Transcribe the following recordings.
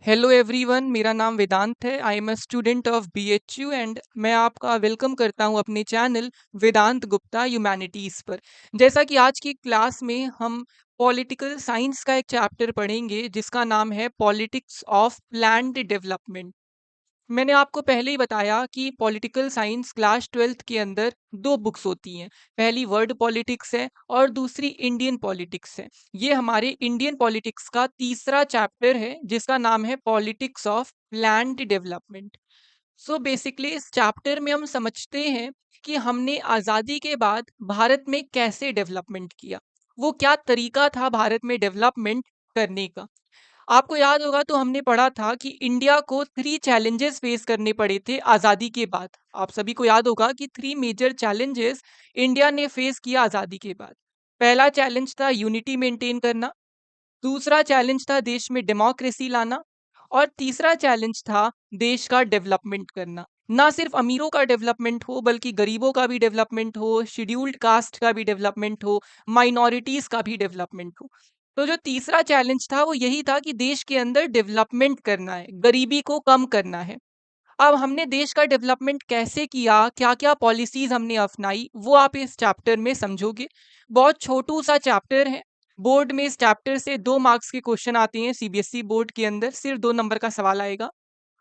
Hello everyone, मेरा नाम वेदांत है। I am a student of BHU and मैं आपका वेलकम करता हूं अपने चैनल वेदांत गुप्ता ह्यूमैनिटीज़ पर। जैसा कि आज की क्लास में हम पॉलिटिकल साइंस का एक चैप्टर पढ़ेंगे जिसका नाम है पॉलिटिक्स ऑफ प्लान्ड डेवलपमेंट। मैंने आपको पहले ही बताया कि पॉलिटिकल साइंस क्लास 12th के अंदर दो बुक्स होती हैं। पहली वर्ल्ड पॉलिटिक्स है और दूसरी इंडियन पॉलिटिक्स है। ये हमारे इंडियन पॉलिटिक्स का तीसरा चैप्टर है जिसका नाम है politics of planned development. So basically इस चैप्टर में हम समझते हैं कि हमने आज़ादी के बाद भारत में कैसे डेवलपमेंट किया, वो क्या तरीका था भारत में डेवलपमेंट करने का। आपको याद होगा तो हमने पढ़ा था कि इंडिया को 3 चैलेंजेस फेस करने पड़े थे आज़ादी के बाद। आप सभी को याद होगा कि 3 मेजर चैलेंजेस इंडिया ने फेस किया आज़ादी के बाद। पहला चैलेंज था यूनिटी मेंटेन करना, दूसरा चैलेंज था देश में डेमोक्रेसी लाना और तीसरा चैलेंज था देश का डेवलपमेंट करना। ना सिर्फ अमीरों का डेवलपमेंट हो बल्कि गरीबों का भी डेवलपमेंट हो, शेड्यूल्ड कास्ट का भी डेवलपमेंट हो, माइनॉरिटीज का भी डेवलपमेंट हो। तो जो तीसरा चैलेंज था वो यही था कि देश के अंदर डेवलपमेंट करना है, गरीबी को कम करना है। अब हमने देश का डेवलपमेंट कैसे किया, क्या-क्या पॉलिसीज हमने अपनाई, वो आप इस चैप्टर में समझोगे। बहुत छोटू सा चैप्टर है। बोर्ड में इस चैप्टर से 2 मार्क्स के क्वेश्चन आते हैं सीबीएसई बोर्ड के अंदर, सिर्फ 2 नंबर का सवाल आएगा।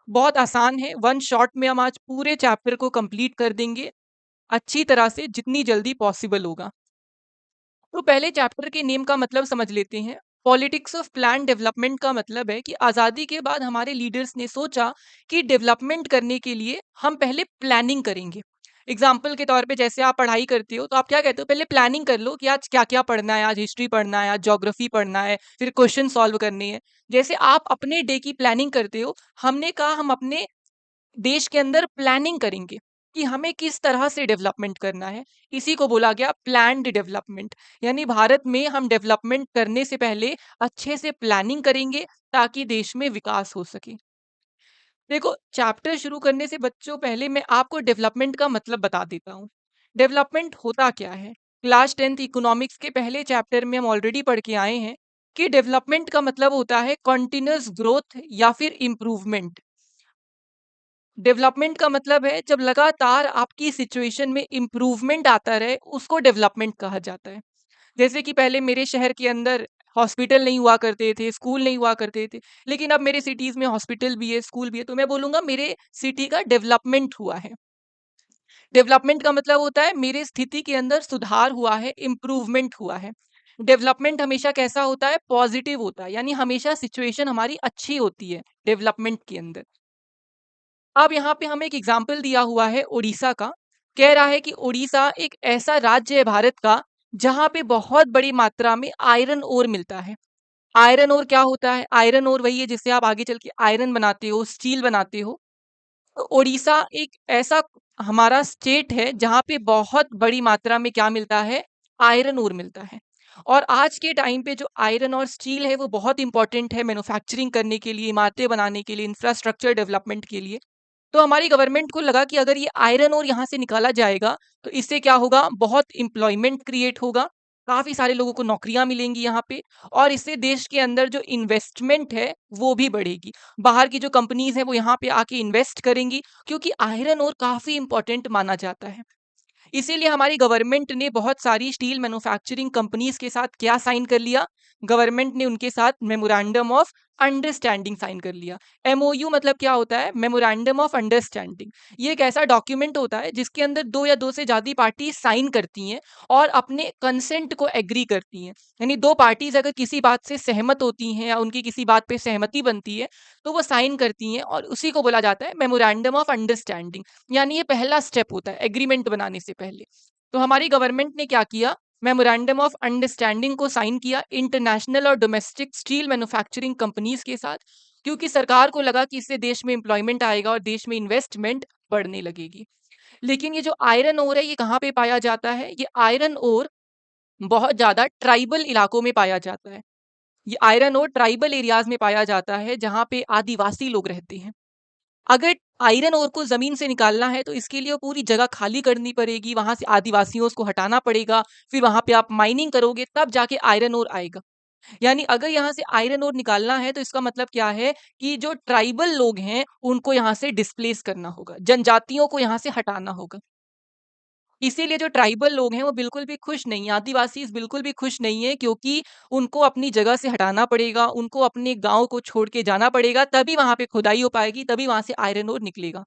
बहुत आसान है, वन शॉट में हम आज पूरे चैप्टर को कंप्लीट कर देंगे, अच्छी तरह से जितनी जल्दी पॉसिबल होगा। तो पहले चैप्टर के नेम का मतलब समझ लेते हैं। पॉलिटिक्स ऑफ प्लान डेवलपमेंट का मतलब है कि आज़ादी के बाद हमारे लीडर्स ने सोचा कि डेवलपमेंट करने के लिए हम पहले प्लानिंग करेंगे। एग्जाम्पल के तौर पे जैसे आप पढ़ाई करते हो तो आप क्या कहते हो, पहले प्लानिंग कर लो कि आज क्या क्या पढ़ना है, आज हिस्ट्री पढ़ना है, आज ज्योग्राफी पढ़ना है, फिर क्वेश्चन सॉल्व करने हैं। जैसे आप अपने डे की प्लानिंग करते हो, हमने कहा हम अपने देश के अंदर प्लानिंग करेंगे कि हमें किस तरह से डेवलपमेंट करना है। इसी को बोला गया प्लान्ड डेवलपमेंट। यानी भारत में हम डेवलपमेंट करने से पहले अच्छे से प्लानिंग करेंगे ताकि देश में विकास हो सके। देखो, चैप्टर शुरू करने से बच्चों पहले मैं आपको डेवलपमेंट का मतलब बता देता हूँ। डेवलपमेंट होता क्या है? क्लास 10th इकोनॉमिक्स के पहले चैप्टर में हम ऑलरेडी पढ़ के आए हैं कि डेवलपमेंट का मतलब होता है कंटिन्यूअस ग्रोथ या फिर इम्प्रूवमेंट। डेवलपमेंट का मतलब है जब लगातार आपकी सिचुएशन में इम्प्रूवमेंट आता रहे, उसको डेवलपमेंट कहा जाता है। जैसे कि पहले मेरे शहर के अंदर हॉस्पिटल नहीं हुआ करते थे, स्कूल नहीं हुआ करते थे, लेकिन अब मेरे सिटीज में हॉस्पिटल भी है, स्कूल भी है, तो मैं बोलूंगा मेरे सिटी का डेवलपमेंट हुआ है। डेवलपमेंट का मतलब होता है मेरे स्थिति के अंदर सुधार हुआ है, इम्प्रूवमेंट हुआ है। डेवलपमेंट हमेशा कैसा होता है? पॉजिटिव होता है, यानी हमेशा सिचुएशन हमारी अच्छी होती है डेवलपमेंट के अंदर। अब यहाँ पे हमें एक एग्जाम्पल दिया हुआ है उड़ीसा का। कह रहा है कि उड़ीसा एक ऐसा राज्य है भारत का जहाँ पे बहुत बड़ी मात्रा में आयरन ओर मिलता है। आयरन ओर क्या होता है? आयरन ओर वही है जिससे आप आगे चल के आयरन बनाते हो, स्टील बनाते हो। तो उड़ीसा एक ऐसा हमारा स्टेट है जहाँ पे बहुत बड़ी मात्रा में क्या मिलता है? आयरन ओर मिलता है। और आज के टाइम पे जो आयरन और स्टील है वो बहुत इंपॉर्टेंट है मैन्युफैक्चरिंग करने के लिए, इमारतें बनाने के लिए, इंफ्रास्ट्रक्चर डेवलपमेंट के लिए। तो हमारी गवर्नमेंट को लगा कि अगर ये आयरन ओर यहाँ से निकाला जाएगा तो इससे क्या होगा? बहुत एम्प्लॉयमेंट क्रिएट होगा, काफी सारे लोगों को नौकरियां मिलेंगी यहाँ पे, और इससे देश के अंदर जो इन्वेस्टमेंट है वो भी बढ़ेगी। बाहर की जो कंपनीज है वो यहाँ पे आके इन्वेस्ट करेंगी क्योंकि आयरन ओर काफी इंपॉर्टेंट माना जाता है। इसीलिए हमारी गवर्नमेंट ने बहुत सारी स्टील मैन्युफैक्चरिंग कंपनीज के साथ क्या साइन कर लिया? गवर्नमेंट ने उनके साथ मेमोरेंडम ऑफ अंडरस्टैंडिंग साइन कर लिया। एमओयू मतलब क्या होता है? Memorandum of understanding. ये एक ऐसा डॉक्यूमेंट होता है जिसके अंदर दो या दो से ज्यादा पार्टी साइन करती हैं और अपने कंसेंट को एग्री करती हैं। यानी दो पार्टीज अगर किसी बात से सहमत होती हैं या उनकी किसी बात पे सहमति बनती है तो वो साइन करती हैं और उसी को बोला जाता है मेमोरेंडम ऑफ अंडरस्टैंडिंग। यानी ये पहला स्टेप होता है एग्रीमेंट बनाने से पहले। तो हमारी गवर्नमेंट ने क्या किया? मेमोरेंडम ऑफ अंडरस्टैंडिंग को साइन किया इंटरनेशनल और डोमेस्टिक स्टील मैन्युफैक्चरिंग कंपनीज के साथ, क्योंकि सरकार को लगा कि इससे देश में एम्प्लॉयमेंट आएगा और देश में इन्वेस्टमेंट बढ़ने लगेगी। लेकिन ये जो आयरन ओर है ये कहाँ पे पाया जाता है? ये आयरन ओर बहुत ज्यादा ट्राइबल इलाकों में पाया जाता है। ये आयरन ओर ट्राइबल एरियाज में पाया जाता है जहाँ पे आदिवासी लोग रहते हैं। अगर आयरन ओर को जमीन से निकालना है तो इसके लिए वो पूरी जगह खाली करनी पड़ेगी, वहां से आदिवासियों को हटाना पड़ेगा, फिर वहां पे आप माइनिंग करोगे तब जाके आयरन ओर आएगा। यानी अगर यहाँ से आयरन ओर निकालना है तो इसका मतलब क्या है कि जो ट्राइबल लोग हैं उनको यहाँ से डिस्प्लेस करना होगा, जनजातियों को यहाँ से हटाना होगा। इसीलिए जो ट्राइबल लोग हैं वो बिल्कुल भी खुश नहीं है, आदिवासी बिल्कुल भी खुश नहीं है, क्योंकि उनको अपनी जगह से हटाना पड़ेगा, उनको अपने गाँव को छोड़ के जाना पड़ेगा, तभी वहाँ पे खुदाई हो पाएगी, तभी वहाँ से आयरन ओर निकलेगा।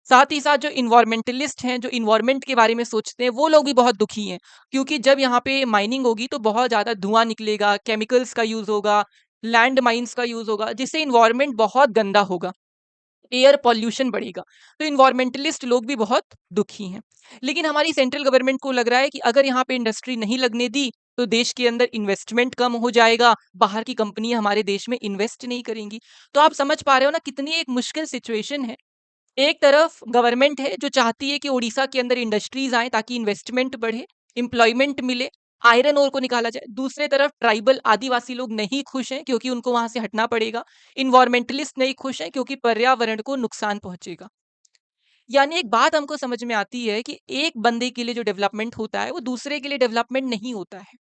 साथ ही साथ जो इन्वायरमेंटलिस्ट हैं, जो इन्वायरमेंट के बारे में सोचते हैं, वो लोग भी बहुत दुखी हैं, क्योंकि जब यहाँ पे माइनिंग होगी तो बहुत ज़्यादा धुआँ निकलेगा, केमिकल्स का यूज़ होगा, लैंड माइन्स का यूज़ होगा, जिससे इन्वायरमेंट बहुत गंदा होगा, एयर पॉल्यूशन बढ़ेगा। तो इन्वायरमेंटलिस्ट लोग भी बहुत दुखी हैं। लेकिन हमारी सेंट्रल गवर्नमेंट को लग रहा है कि अगर यहाँ पे इंडस्ट्री नहीं लगने दी, तो देश के अंदर इन्वेस्टमेंट कम हो जाएगा, बाहर की कंपनियाँ हमारे देश में इन्वेस्ट नहीं करेंगी। तो आप समझ पा रहे हो ना कितनी एक मुश्किल सिचुएशन है। एक तरफ गवर्नमेंट है जो चाहती है कि उड़ीसा के अंदर इंडस्ट्रीज आए ताकि इन्वेस्टमेंट बढ़े, एम्प्लॉयमेंट मिले, आयरन ओर को निकाला जाए। दूसरे तरफ ट्राइबल आदिवासी लोग नहीं खुश हैं क्योंकि उनको वहां से हटना पड़ेगा। इन्वायरमेंटलिस्ट नहीं खुश हैं क्योंकि पर्यावरण को नुकसान पहुंचेगा। यानी एक बात हमको समझ में आती है कि एक बंदे के लिए जो डेवलपमेंट होता है वो दूसरे के लिए डेवलपमेंट नहीं होता है।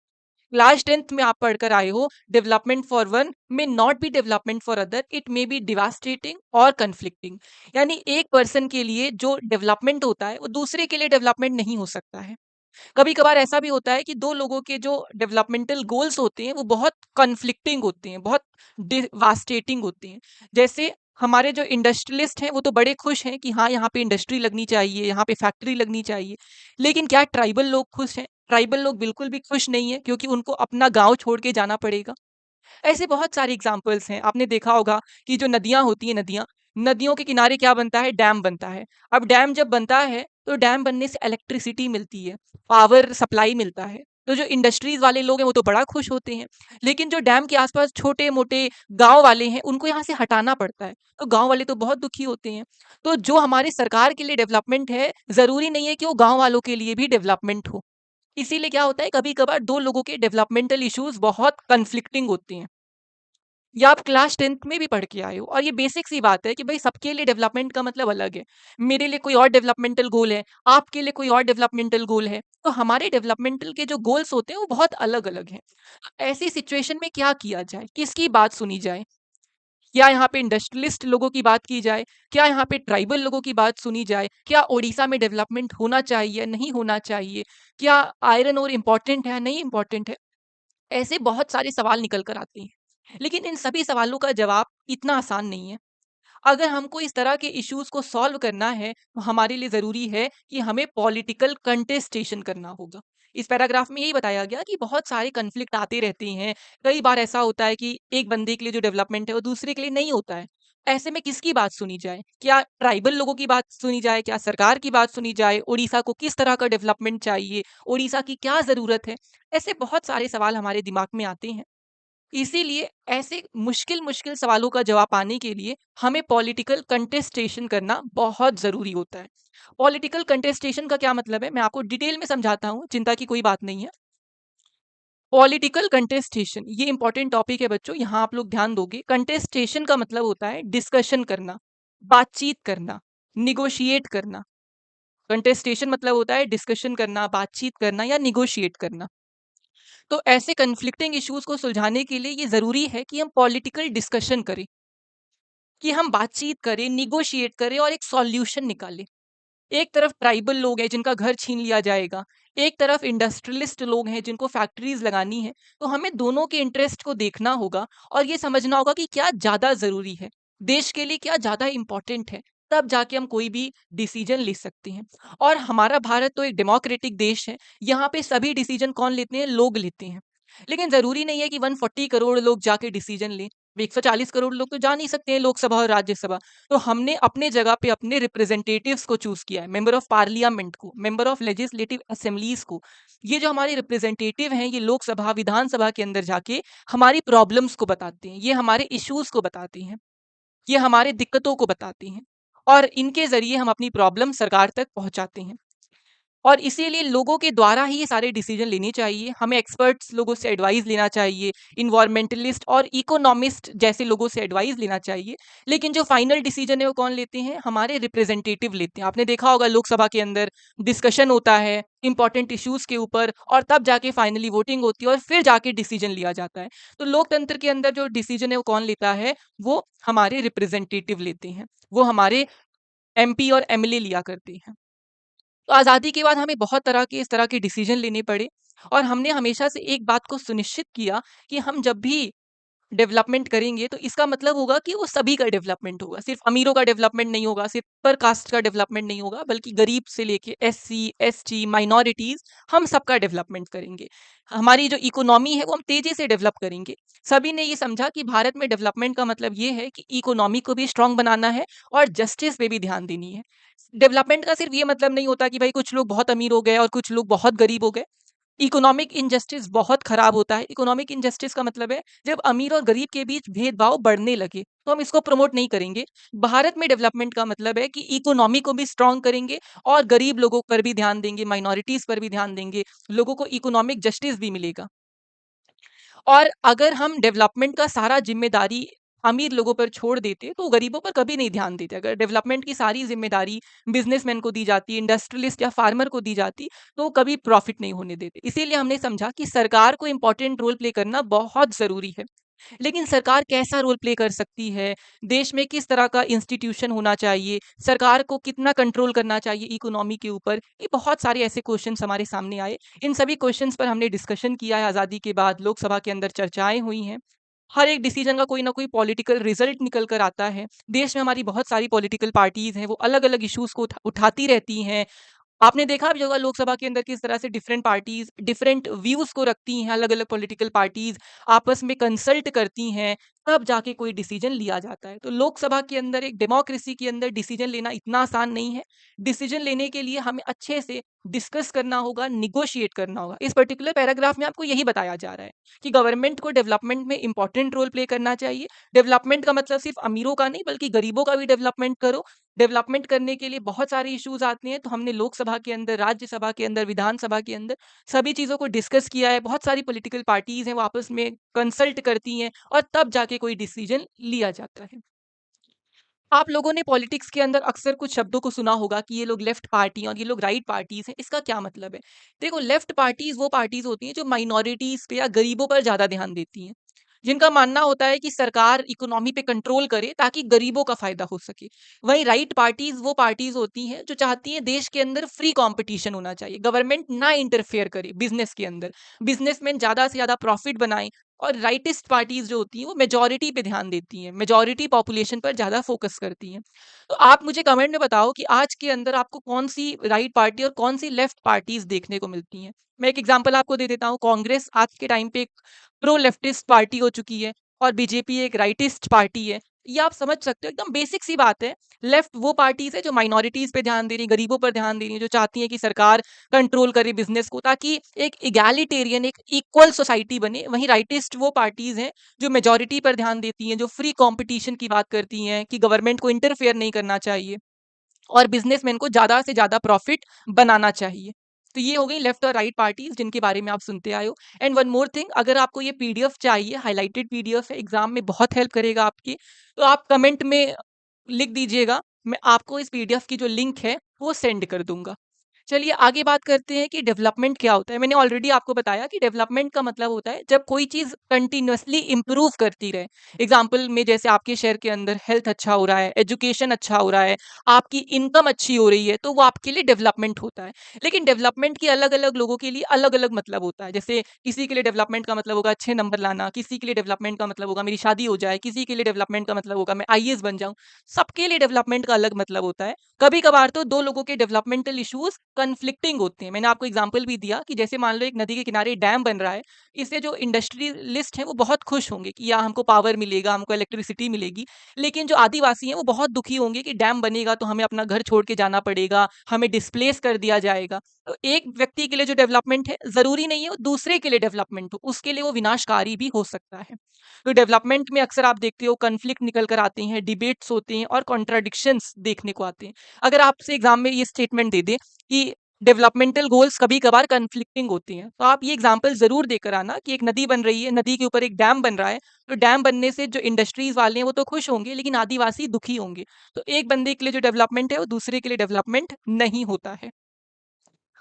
क्लास 10th में आप पढ़कर आए हो, development for one may not be development for other, it may be devastating और कन्फ्लिक्टिंग। यानी एक पर्सन के लिए जो डेवलपमेंट होता है वो दूसरे के लिए डेवलपमेंट नहीं हो सकता है। कभी कभार ऐसा भी होता है कि दो लोगों के जो डेवलपमेंटल गोल्स होते हैं वो बहुत कन्फ्लिक्टिंग होते हैं, बहुत डिवास्टेटिंग होते हैं। जैसे हमारे जो इंडस्ट्रियलिस्ट हैं वो तो बड़े खुश हैं कि हाँ यहाँ पे इंडस्ट्री लगनी चाहिए, यहाँ पे फैक्ट्री लगनी चाहिए। लेकिन क्या ट्राइबल लोग खुश हैं? ट्राइबल लोग बिल्कुल भी खुश नहीं है, क्योंकि उनको अपना गांव छोड़ के जाना पड़ेगा। ऐसे बहुत सारे एग्जाम्पल्स हैं। आपने देखा होगा कि जो नदियाँ होती हैं, नदियों के किनारे क्या बनता है? डैम बनता है। अब डैम जब बनता है तो डैम बनने से इलेक्ट्रिसिटी मिलती है, पावर सप्लाई मिलता है। तो जो इंडस्ट्रीज वाले लोग हैं वो तो बड़ा खुश होते हैं। लेकिन जो डैम के आसपास छोटे मोटे गांव वाले हैं उनको यहाँ से हटाना पड़ता है, तो गांव वाले तो बहुत दुखी होते हैं। तो जो हमारे सरकार के लिए डेवलपमेंट है, जरूरी नहीं है कि वो गांव वालों के लिए भी डेवलपमेंट हो। इसीलिए क्या होता है, कभी कभार दो लोगों के डेवलपमेंटल इश्यूज बहुत कन्फ्लिक्टिंग होते हैं। या आप क्लास 10th में भी पढ़ के आए हो, और ये बेसिक सी बात है कि भाई सबके लिए डेवलपमेंट का मतलब अलग है। मेरे लिए कोई और डेवलपमेंटल गोल है, आपके लिए कोई और डेवलपमेंटल गोल है, तो हमारे डेवलपमेंटल के जो गोल्स होते हैं वो बहुत अलग अलग हैं। ऐसी सिचुएशन में क्या किया जाए, किसकी बात सुनी जाए? क्या यहाँ पे इंडस्ट्रियलिस्ट लोगों की बात की जाए? क्या यहाँ पे ट्राइबल लोगों की बात सुनी जाए? क्या ओडिशा में डेवलपमेंट होना चाहिए, नहीं होना चाहिए? क्या आयरन ओर इम्पोर्टेंट है, नहीं इम्पोर्टेंट है? ऐसे बहुत सारे सवाल निकल कर आते हैं। लेकिन इन सभी सवालों का जवाब इतना आसान नहीं है। अगर हमको इस तरह के इश्यूज को सॉल्व करना है तो हमारे लिए ज़रूरी है कि हमें पॉलिटिकल कंटेस्टेशन करना होगा। इस पैराग्राफ में यही बताया गया कि बहुत सारे कॉन्फ्लिक्ट आते रहते हैं। कई बार ऐसा होता है कि एक बंदे के लिए जो डेवलपमेंट है वो दूसरे के लिए नहीं होता है। ऐसे में किसकी बात सुनी जाए? क्या ट्राइबल लोगों की बात सुनी जाए? क्या सरकार की बात सुनी जाए? ओडिशा को किस तरह का डेवलपमेंट चाहिए? ओडिशा की क्या ज़रूरत है? ऐसे बहुत सारे सवाल हमारे दिमाग में आते हैं। इसीलिए ऐसे मुश्किल-मुश्किल सवालों का जवाब पाने के लिए हमें पॉलिटिकल कंटेस्टेशन करना बहुत ज़रूरी होता है। पॉलिटिकल कंटेस्टेशन का क्या मतलब है, मैं आपको डिटेल में समझाता हूँ, चिंता की कोई बात नहीं है। पॉलिटिकल कंटेस्टेशन ये इंपॉर्टेंट टॉपिक है बच्चों, यहाँ आप लोग ध्यान दोगे। कंटेस्टेशन का मतलब होता है डिस्कशन करना, बातचीत करना, नेगोशिएट करना। कंटेस्टेशन मतलब होता है डिस्कशन करना, बातचीत करना या नेगोशिएट करना। तो ऐसे कन्फ्लिक्टिंग इश्यूज को सुलझाने के लिए ये ज़रूरी है कि हम पॉलिटिकल डिस्कशन करें, कि हम बातचीत करें, नेगोशिएट करें और एक सॉल्यूशन निकालें। एक तरफ ट्राइबल लोग हैं जिनका घर छीन लिया जाएगा, एक तरफ इंडस्ट्रियलिस्ट लोग हैं जिनको फैक्ट्रीज लगानी है। तो हमें दोनों के इंटरेस्ट को देखना होगा और ये समझना होगा कि क्या ज़्यादा ज़रूरी है, देश के लिए क्या ज़्यादा इम्पोर्टेंट है। तब जाके हम कोई भी डिसीजन ले सकते हैं। और हमारा भारत तो एक डेमोक्रेटिक देश है, यहाँ पे सभी डिसीजन कौन लेते हैं? लोग लेते हैं। लेकिन ज़रूरी नहीं है कि 140 करोड़ लोग जाके डिसीजन लें। 140 करोड़ लोग तो जा नहीं सकते हैं लोकसभा और राज्यसभा। तो हमने अपने जगह पे अपने रिप्रेजेंटेटिव्स को चूज किया है, मेंबर ऑफ पार्लियामेंट को, मेंबर ऑफ लेजिस्लेटिव असेंबलीज को। ये जो हमारे रिप्रेजेंटेटिव हैं, ये लोकसभा विधानसभा के अंदर जाके हमारी प्रॉब्लम्स को बताते हैं, ये हमारे इश्यूज को बताते हैं, ये हमारे दिक्कतों को बताते हैं, और इनके जरिए हम अपनी प्रॉब्लम सरकार तक पहुंचाते हैं। और इसीलिए लोगों के द्वारा ही ये सारे डिसीजन लेने चाहिए। हमें एक्सपर्ट्स लोगों से एडवाइस लेना चाहिए, इन्वायरमेंटलिस्ट और इकोनॉमिस्ट जैसे लोगों से एडवाइस लेना चाहिए। लेकिन जो फाइनल डिसीजन है वो कौन लेते हैं? हमारे रिप्रेजेंटेटिव लेते हैं। आपने देखा होगा लोकसभा के अंदर डिस्कशन होता है इंपॉर्टेंट इश्यूज के ऊपर, और तब जाके फाइनली वोटिंग होती है और फिर जाके डिसीजन लिया जाता है। तो लोकतंत्र के अंदर जो डिसीजन है वो कौन लेता है? वो हमारे रिप्रेजेंटेटिव लेते हैं, वो हमारे एमपी और एमएलए लिया करते हैं। तो आज़ादी के बाद हमें बहुत तरह के इस तरह के डिसीजन लेने पड़े, और हमने हमेशा से एक बात को सुनिश्चित किया कि हम जब भी डेवलपमेंट करेंगे तो इसका मतलब होगा कि वो सभी का डेवलपमेंट होगा। सिर्फ अमीरों का डेवलपमेंट नहीं होगा, सिर्फ अपर कास्ट का डेवलपमेंट नहीं होगा, बल्कि गरीब से लेके एससी, एसटी, माइनॉरिटीज़, हम सबका डेवलपमेंट करेंगे। हमारी जो इकोनॉमी है वो हम तेज़ी से डेवलप करेंगे। सभी ने ये समझा कि भारत में डेवलपमेंट का मतलब ये है कि इकोनॉमी को भी स्ट्रॉन्ग बनाना है और जस्टिस पे भी ध्यान देनी है। डेवलपमेंट का सिर्फ ये मतलब नहीं होता कि भाई कुछ लोग बहुत अमीर हो गए और कुछ लोग बहुत गरीब हो गए। इकोनॉमिक इनजस्टिस बहुत खराब होता है। इकोनॉमिक इनजस्टिस का मतलब है जब अमीर और गरीब के बीच भेदभाव बढ़ने लगे, तो हम इसको प्रमोट नहीं करेंगे। भारत में डेवलपमेंट का मतलब है कि इकोनॉमी को भी स्ट्रॉन्ग करेंगे और गरीब लोगों पर भी ध्यान देंगे, माइनॉरिटीज़ पर भी ध्यान देंगे, लोगों को इकोनॉमिक जस्टिस भी मिलेगा। और अगर हम डेवलपमेंट का सारा ज़िम्मेदारी अमीर लोगों पर छोड़ देते, तो गरीबों पर कभी नहीं ध्यान देते। अगर डेवलपमेंट की सारी ज़िम्मेदारी बिज़नेसमैन को दी जाती, इंडस्ट्रियलिस्ट या फार्मर को दी जाती, तो वो कभी प्रॉफ़िट नहीं होने देते। इसीलिए हमने समझा कि सरकार को इम्पोर्टेंट रोल प्ले करना बहुत ज़रूरी है। लेकिन सरकार कैसा रोल प्ले कर सकती है? देश में किस तरह का इंस्टीट्यूशन होना चाहिए? सरकार को कितना कंट्रोल करना चाहिए इकोनॉमी के ऊपर? ये बहुत सारे ऐसे क्वेश्चन्स हमारे सामने आए। इन सभी क्वेश्चन्स पर हमने डिस्कशन किया है आज़ादी के बाद, लोकसभा के अंदर चर्चाएँ हुई हैं। हर एक डिसीजन का कोई ना कोई पॉलिटिकल रिजल्ट निकल कर आता है। देश में हमारी बहुत सारी पॉलिटिकल पार्टीज़ हैं, वो अलग-अलग इश्यूज़ को उठाती रहती हैं। आपने देखा भी होगा लोकसभा के अंदर किस तरह से डिफरेंट पार्टीज डिफरेंट व्यूज को रखती हैं, अलग अलग पॉलिटिकल पार्टीज आपस में कंसल्ट करती हैं, तब जाके कोई डिसीजन लिया जाता है। तो लोकसभा के अंदर एक डेमोक्रेसी के अंदर डिसीजन लेना इतना आसान नहीं है। डिसीजन लेने के लिए हमें अच्छे से डिस्कस करना होगा, निगोशिएट करना होगा। इस पर्टिकुलर पैराग्राफ में आपको यही बताया जा रहा है कि गवर्नमेंट को डेवलपमेंट में इंपॉर्टेंट रोल प्ले करना चाहिए। डेवलपमेंट का मतलब सिर्फ अमीरों का नहीं, बल्कि गरीबों का भी डेवलपमेंट करो। डेवलपमेंट करने के लिए बहुत सारे इश्यूज आते हैं, तो हमने लोकसभा के अंदर, राज्यसभा के अंदर, विधानसभा के अंदर सभी चीज़ों को डिस्कस किया है। बहुत सारी पॉलिटिकल पार्टीज़ हैं, वो आपस में कंसल्ट करती हैं और तब जाके कोई डिसीजन लिया जाता है। आप लोगों ने पॉलिटिक्स के अंदर अक्सर कुछ शब्दों को सुना होगा कि ये लोग लेफ्ट पार्टी और ये लोग राइट पार्टीज़ हैं। इसका क्या मतलब है? देखो, लेफ्ट पार्टीज़ वो पार्टीज़ होती हैं जो माइनॉरिटीज़ पे या गरीबों पर ज़्यादा ध्यान देती हैं। जिनका मानना होता है कि सरकार इकोनॉमी पे कंट्रोल करे ताकि गरीबों का फ़ायदा हो सके। वहीं राइट पार्टीज़ वो पार्टीज़ होती हैं जो चाहती हैं देश के अंदर फ्री कॉम्पिटिशन होना चाहिए। गवर्नमेंट ना इंटरफेयर करे बिज़नेस के अंदर। बिज़नेसमैन ज़्यादा से ज़्यादा प्रॉफ़िट बनाएँ, और राइटिस्ट पार्टीज़ जो होती हैं वो मेजॉरिटी पे ध्यान देती हैं, मेजॉरिटी पॉपुलेशन पर ज़्यादा फ़ोकस करती हैं। तो आप मुझे कमेंट में बताओ कि आज के अंदर आपको कौन-सी राइट पार्टी और कौन-सी लेफ्ट पार्टीज़ देखने को मिलती हैं? मैं एक एग्ज़ाम्पल आपको दे देता हूँ। कांग्रेस आज के टाइम पे एक प्रो लेफ्टिस्ट पार्टी हो चुकी है और बीजेपी एक राइटिस्ट पार्टी है। ये आप समझ सकते हो, एकदम बेसिक सी बात है। लेफ्ट वो पार्टीज़ है जो माइनॉरिटीज़ पे ध्यान दे रही हैं, गरीबों पर ध्यान दे रही हैं, जो चाहती हैं कि सरकार कंट्रोल करे बिज़नेस को ताकि एक इगैलिटेरियन, एक इक्वल सोसाइटी बने। वहीं राइटिस्ट वो पार्टीज़ हैं जो मेजॉरिटी पर ध्यान देती हैं, जो फ्री कॉम्पिटिशन की बात करती हैं कि गवर्नमेंट को इंटरफेयर नहीं करना चाहिए और बिज़नेसमैन को ज़्यादा से ज़्यादा प्रॉफ़िट बनाना चाहिए। तो ये हो गई लेफ्ट और राइट पार्टीज़ जिनके बारे में आप सुनते आए हो। एंड वन मोर थिंग, अगर आपको ये पीडीएफ चाहिए, हाइलाइटेड पीडीएफ है, एग्ज़ाम में बहुत हेल्प करेगा आपकी, तो आप कमेंट में लिख दीजिएगा, मैं आपको इस पीडीएफ की जो लिंक है, वो सेंड कर दूँगा। चलिए आगे बात करते हैं कि डेवलपमेंट क्या होता है। मैंने ऑलरेडी आपको बताया कि डेवलपमेंट का मतलब होता है जब कोई चीज़ कंटिन्यूअसली इम्प्रूव करती रहे। एग्ज़ाम्पल में जैसे आपके शहर के अंदर हेल्थ अच्छा हो रहा है, एजुकेशन अच्छा हो रहा है, आपकी इनकम अच्छी हो रही है, तो वो आपके लिए डेवलपमेंट होता है। लेकिन डेवलपमेंट की अलग-अलग लोगों के लिए अलग-अलग मतलब होता है। जैसे किसी के लिए डेवलपमेंट का मतलब होगा अच्छे नंबर लाना, किसी के लिए डेवलपमेंट का मतलब होगा मेरी शादी हो जाए, किसी के लिए डेवलपमेंट का मतलब होगा मैं आईएएस बन जाऊँ। सबके लिए डेवलपमेंट का अलग मतलब होता है। कभी-कभार तो 2 लोगों के डेवलपमेंटल इश्यूज़ कन्फ्लिक्टिंग होते हैं। मैंने आपको एग्ज़ाम्पल भी दिया कि जैसे मान लो एक नदी के किनारे डैम बन रहा है, इससे जो इंडस्ट्रियलिस्ट हैं वो बहुत खुश होंगे कि या हमको पावर मिलेगा, हमको इलेक्ट्रिसिटी मिलेगी। लेकिन जो आदिवासी हैं वो बहुत दुखी होंगे कि डैम बनेगा तो हमें अपना घर छोड़ के जाना पड़ेगा, हमें डिस्प्लेस कर दिया जाएगा। तो एक व्यक्ति के लिए जो डेवलपमेंट है, ज़रूरी नहीं है वो दूसरे के लिए डेवलपमेंट हो, उसके लिए वो विनाशकारी भी हो सकता है। तो डेवलपमेंट में अक्सर आप देखते हो कॉन्फ्लिक्ट निकल कर आते हैं, डिबेट्स होते हैं और कॉन्ट्राडिक्शंस देखने को आते हैं। अगर आपसे एग्ज़ाम में ये स्टेटमेंट दे दें कि डेवलपमेंटल गोल्स कभी-कभार कॉन्फ्लिक्टिंग होती हैं। तो आप ये एग्ज़ाम्पल ज़रूर देकर आना कि एक नदी बन रही है, नदी के ऊपर एक डैम बन रहा है, तो डैम बनने से जो इंडस्ट्रीज़ वाले हैं वो तो खुश होंगे, लेकिन आदिवासी दुखी होंगे। तो एक बंदे के लिए जो डेवलपमेंट है वो दूसरे के लिए डेवलपमेंट नहीं होता है।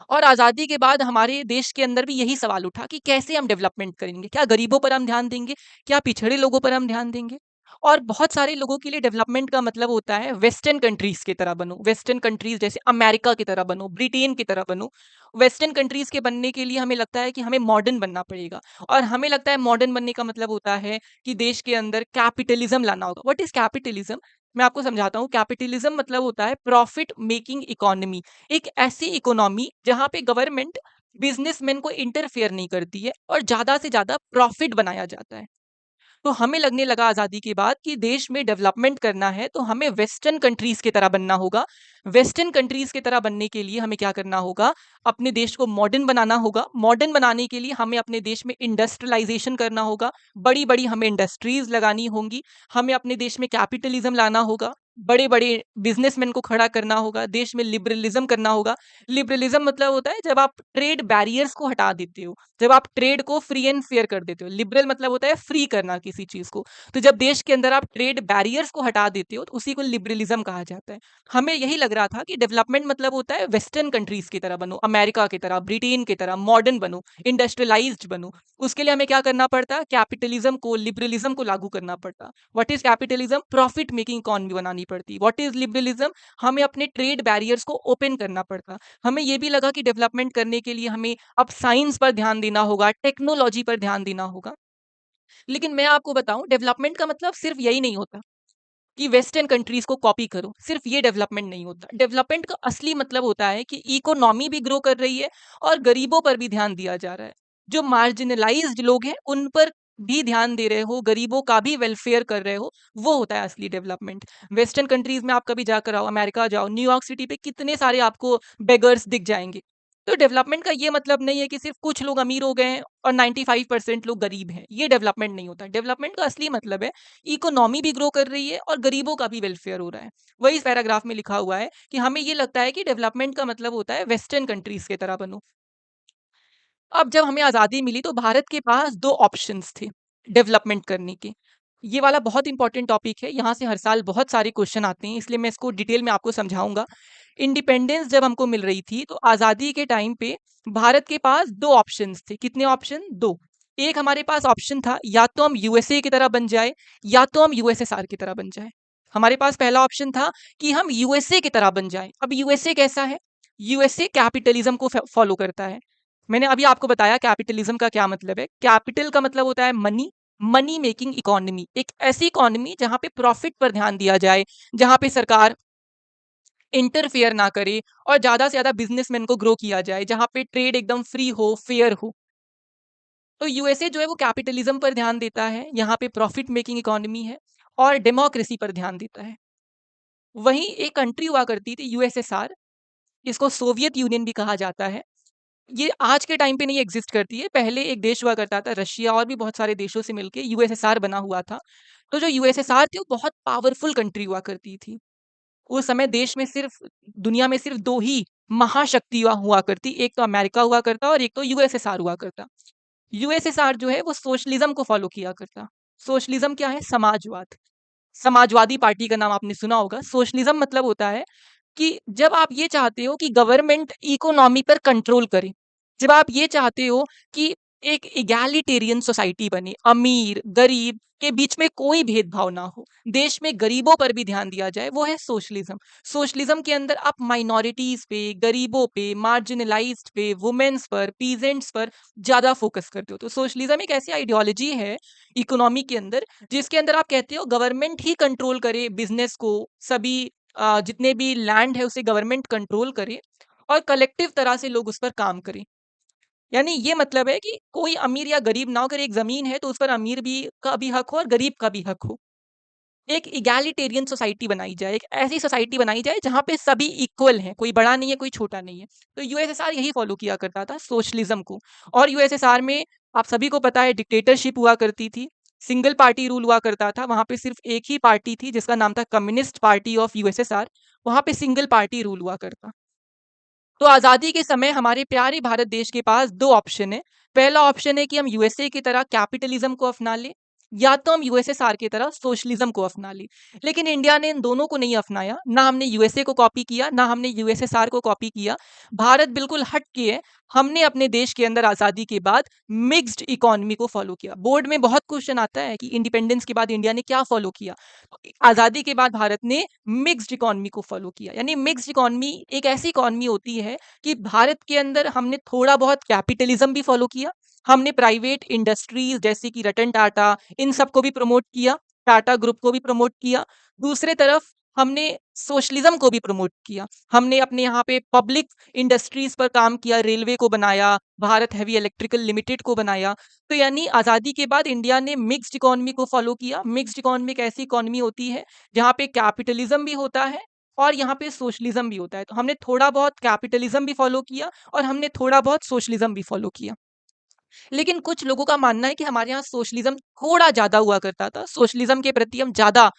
और आज़ादी के बाद हमारे देश के अंदर भी यही सवाल उठा कि कैसे हम डेवलपमेंट करेंगे? क्या गरीबों पर हम ध्यान देंगे? क्या पिछड़े लोगों पर हम ध्यान देंगे? और बहुत सारे लोगों के लिए डेवलपमेंट का मतलब होता है वेस्टर्न कंट्रीज़ की तरह बनो। वेस्टर्न कंट्रीज़ जैसे अमेरिका की तरह बनो, ब्रिटेन की तरह बनो। वेस्टर्न कंट्रीज़ के बनने के लिए हमें लगता है कि हमें मॉडर्न बनना पड़ेगा और हमें लगता है मॉडर्न बनने का मतलब होता है कि देश के अंदर कैपिटलिज़्म लाना होगा। What is capitalism? मैं आपको समझाता हूँ। कैपिटलिज़्म मतलब होता है प्रॉफिट मेकिंग इकोनॉमी। एक ऐसी इकोनॉमी जहाँ पे गवर्नमेंट बिजनेसमैन को इंटरफेयर नहीं करती है और ज़्यादा से ज़्यादा प्रॉफिट बनाया जाता है। तो हमें लगने लगा आज़ादी के बाद कि देश में डेवलपमेंट करना है तो हमें वेस्टर्न कंट्रीज़ की तरह बनना होगा। वेस्टर्न कंट्रीज़ की तरह बनने के लिए हमें क्या करना होगा? अपने देश को मॉडर्न बनाना होगा। मॉडर्न बनाने के लिए हमें अपने देश में इंडस्ट्रियलाइज़ेशन करना होगा। बड़ी-बड़ी हमें इंडस्ट्रीज़ लगानी होंगी। हमें अपने देश में कैपिटलिज़्म लाना होगा। बड़े-बड़े बिज़नेसमैन को खड़ा करना होगा। देश में लिबरलिज़्म करना होगा। लिबरलिज़्म मतलब होता है जब आप ट्रेड बैरियर्स को हटा देते हो। जब आप ट्रेड को फ्री एंड फेयर कर देते हो। लिबरल मतलब होता है फ्री करना किसी चीज़ को। तो जब देश के अंदर आप ट्रेड बैरियर्स को हटा देते हो तो उसी को लिबरलिज़्म कहा जाता है। हमें यही लग रहा था कि डेवलपमेंट मतलब होता है वेस्टर्न कंट्रीज़ की तरह बनो, अमेरिका की तरह, ब्रिटेन की तरह मॉडर्न बनो, इंडस्ट्रियलाइज़्ड बनो। उसके लिए हमें क्या करना पड़ता? कैपिटलिज़्म को, लिबरलिज़्म को लागू करना पड़ता। What is capitalism? Profit making economy बनानी पड़ती। What is liberalism? हमें अपने ट्रेड बैरियर्स को ओपन करना पड़ता। हमें ये भी लगा कि डेवलपमेंट करने के लिए हमें अब साइंस पर ध्यान देना होगा, टेक्नोलॉजी पर ध्यान देना होगा। लेकिन मैं आपको बताऊँ डेवलपमेंट का मतलब सिर्फ़ यही नहीं होता कि वेस्टर्न कंट्रीज़ को कॉपी करो, सिर्फ़ ये डेवलपमेंट नहीं होता। डेवलपमेंट का असली मतलब होता है कि इकोनॉमी भी ग्रो कर रही है और गरीबों पर भी ध्यान दिया जा रहा है। जो मार्जिनलाइज़्ड लोग हैं, उन पर भी ध्यान दे रहे हो, गरीबों का भी वेलफेयर कर रहे हो, वो होता है असली डेवलपमेंट। वेस्टर्न कंट्रीज़ में आप कभी जाकर आओ, अमेरिका जाओ, न्यूयॉर्क सिटी पे कितने सारे आपको बेगर्स दिख जाएँगे। तो डेवलपमेंट का ये मतलब नहीं है कि सिर्फ़ कुछ लोग अमीर हो गए हैं और 95% लोग गरीब हैं। ये डेवलपमेंट नहीं होता। डेवलपमेंट का असली मतलब है इकोनॉमी भी ग्रो कर रही है और गरीबों का भी वेलफेयर हो रहा है। वही इस पैराग्राफ में लिखा हुआ है कि हमें ये लगता है कि डेवलपमेंट का मतलब होता है वेस्टर्न कंट्रीज़ की तरह बनो। अब जब हमें आज़ादी मिली तो भारत के पास 2 ऑप्शंस थे डेवलपमेंट करने के। ये वाला बहुत इंपॉर्टेंट टॉपिक है, यहाँ से हर साल बहुत सारे क्वेश्चन आते हैं, इसलिए मैं इसको डिटेल में आपको समझाऊँगा। इंडिपेंडेंस जब हमको मिल रही थी, तो आज़ादी के टाइम पे भारत के पास 2 ऑप्शंस थे। कितने ऑप्शन? 2। एक हमारे पास ऑप्शन था, या तो हम यूएसए की तरह बन जाएँ, या तो हम यूएसएसआर की तरह बन जाएँ। हमारे पास पहला ऑप्शन था कि हम यूएसए की तरह बन जाएँ। अब यूएसए कैसा है? यूएसए कैपिटलिज़्म को फॉलो करता है। मैंने अभी आपको बताया कैपिटलिज्म का क्या मतलब है। कैपिटल का मतलब होता है मनी, मनी मेकिंग इकोनॉमी। एक ऐसी इकोनॉमी जहाँ पे प्रॉफिट पर ध्यान दिया जाए, जहाँ पे सरकार इंटरफेयर ना करे और ज़्यादा से ज़्यादा बिज़नेसमैन को ग्रो किया जाए, जहाँ पे ट्रेड एकदम फ्री हो, फेयर हो। तो यूएसए जो है वो कैपिटलिज्म पर ध्यान देता है, यहाँ पे प्रॉफिट मेकिंग इकोनॉमी है और डेमोक्रेसी पर ध्यान देता है। वहीं एक कंट्री हुआ करती थी यूएसएसआर, इसको सोवियत यूनियन भी कहा जाता है। ये आज के टाइम पे नहीं एग्ज़िस्ट करती है, पहले एक देश हुआ करता था रशिया और भी बहुत सारे देशों से मिलके यूएसएसआर बना हुआ था। तो जो यूएसएसआर थी वो बहुत पावरफुल कंट्री हुआ करती थी। उस समय देश में सिर्फ़ दुनिया में सिर्फ़ 2 ही महाशक्ति हुआ करती, एक तो अमेरिका हुआ करता और एक तो यूएसएसआर हुआ करता। यूएसएसआर जो है वो सोशलिज़्म को फ़ॉलो किया करता। सोशलिज़्म क्या है? समाजवाद। समाजवादी पार्टी का नाम आपने सुना होगा। सोशलिज़्म मतलब होता है कि जब आप ये चाहते हो कि गवर्नमेंट इकोनॉमी पर कंट्रोल करे, जब आप ये चाहते हो कि एक इगैलिटेरियन सोसाइटी बने, अमीर, गरीब के बीच में कोई भेदभाव ना हो, देश में गरीबों पर भी ध्यान दिया जाए, वो है सोशलिज़्म। सोशलिज़्म के अंदर आप माइनॉरिटीज़ पे, गरीबों पे, मार्जिनलाइज़्ड पे, वुमेन्स पर, पीजेंट्स पर ज़्यादा फोकस करते हो। तो सोशलिज़्म एक ऐसी आइडियोलॉजी है इकोनॉमी के अंदर, जिसके अंदर आप कहते हो गवर्नमेंट ही कंट्रोल करे बिज़नेस को, सभी जितने भी लैंड है उसे गवर्नमेंट कंट्रोल करे और कलेक्टिव तरह से लोग उस पर काम करें। यानी ये मतलब है कि कोई अमीर या गरीब ना हो, अगर एक ज़मीन है तो उस पर अमीर भी का भी हक हो और गरीब का भी हक हो। एक इगैलिटेरियन सोसाइटी बनाई जाए, एक ऐसी सोसाइटी बनाई जाए जहाँ पे सभी इक्वल हैं, कोई बड़ा नहीं है, कोई छोटा नहीं है। तो यूएसएसआर यही फॉलो किया करता था सोशलिज़्म को और यूएसएसआर में आप सभी को पता है डिक्टेटरशिप हुआ करती थी, सिंगल पार्टी रूल हुआ करता था, वहाँ पे सिर्फ़ एक ही पार्टी थी जिसका नाम था कम्युनिस्ट पार्टी ऑफ यूएसएसआर, वहाँ पे सिंगल पार्टी रूल हुआ करता। तो आज़ादी के समय हमारे प्यारे भारत देश के पास 2 ऑप्शन है। पहला ऑप्शन है कि हम यूएसए की तरह कैपिटलिज्म को अपना लें, या तो हम यूएसएसआर की तरह सोशलिज्म को अपना लें। लेकिन इंडिया ने इन दोनों को नहीं अपनाया, ना हमने यूएसए को कॉपी किया, ना हमने यूएसएसआर को कॉपी किया। भारत बिल्कुल हट के है, हमने अपने देश के अंदर आज़ादी के बाद मिक्स्ड इकोनॉमी को फॉलो किया। बोर्ड में बहुत क्वेश्चन आता है कि इंडिपेंडेंस के बाद इंडिया ने क्या फॉलो किया? आज़ादी के बाद भारत ने मिक्स्ड इकोनॉमी को फॉलो किया। यानी मिक्स्ड इकोनॉमी एक ऐसी इकोनॉमी होती है कि भारत के अंदर हमने थोड़ा बहुत कैपिटलिज्म भी फॉलो किया, हमने प्राइवेट इंडस्ट्रीज जैसे कि रतन टाटा इन सबको भी प्रमोट किया, टाटा ग्रुप को भी प्रमोट किया। दूसरे तरफ हमने सोशलिज्म को भी प्रमोट किया। हमने अपने यहाँ पे पब्लिक इंडस्ट्रीज पर काम किया, रेलवे को बनाया, भारत हेवी इलेक्ट्रिकल लिमिटेड को बनाया। तो यानी आज़ादी के बाद इंडिया ने मिक्स्ड इकोनॉमी को फॉलो किया। मिक्स्ड इकोनॉमी एक ऐसी इकोनॉमी होती है जहाँ पे कैपिटलिज्म भी होता है और यहाँ पे सोशलिज्म भी होता है। तो हमने थोड़ा बहुत कैपिटलिज्म भी फॉलो किया और हमने थोड़ा बहुत सोशलिज्म भी फॉलो किया। लेकिन कुछ लोगों का मानना है कि हमारे यहाँ सोशलिज्म थोड़ा ज़्यादा हुआ करता था। सोशलिज्म के प्रति हम ज़्यादा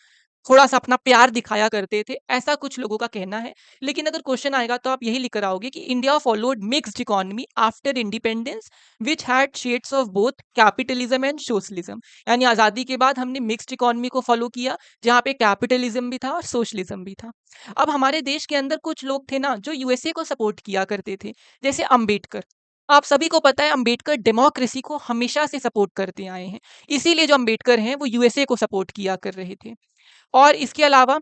थोड़ा-सा अपना प्यार दिखाया करते थे, ऐसा कुछ लोगों का कहना है। लेकिन अगर क्वेश्चन आएगा तो आप यही लिख कर आओगे कि India followed mixed economy after independence which had shades of both capitalism and socialism. यानी आज़ादी के बाद हमने मिक्स्ड इकोनॉमी को फॉलो किया, जहाँ पे कैपिटलिज्म भी था और सोशलिज्म भी था। अब हमारे देश के अंदर कुछ लोग थे ना, जो यूएसए को सपोर्ट किया करते थे, जैसे अंबेडकर। आप सभी को पता है अंबेडकर डेमोक्रेसी को हमेशा से सपोर्ट करते आए हैं। इसीलिए जो अंबेडकर हैं, वो यूएसए को सपोर्ट किया कर रहे थे। और इसके अलावा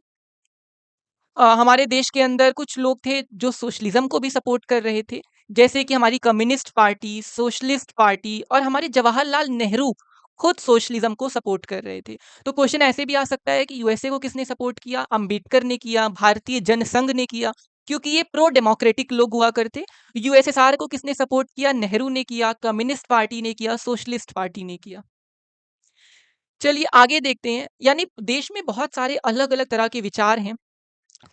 हमारे देश के अंदर कुछ लोग थे जो सोशलिज्म को भी सपोर्ट कर रहे थे, जैसे कि हमारी कम्युनिस्ट पार्टी, सोशलिस्ट पार्टी और हमारे जवाहरलाल नेहरू खुद सोशलिज्म को सपोर्ट कर रहे थे। तो क्वेश्चन ऐसे भी आ सकता है कि यूएसए को किसने सपोर्ट किया? अंबेडकर ने किया, भारतीय जनसंघ ने किया, क्योंकि ये प्रो डेमोक्रेटिक लोग हुआ करते। यूएसएसआर को किसने सपोर्ट किया? नेहरू ने किया, कम्युनिस्ट पार्टी ने किया, सोशलिस्ट पार्टी ने किया। चलिए आगे देखते हैं, यानी देश में बहुत सारे अलग-अलग तरह के विचार हैं।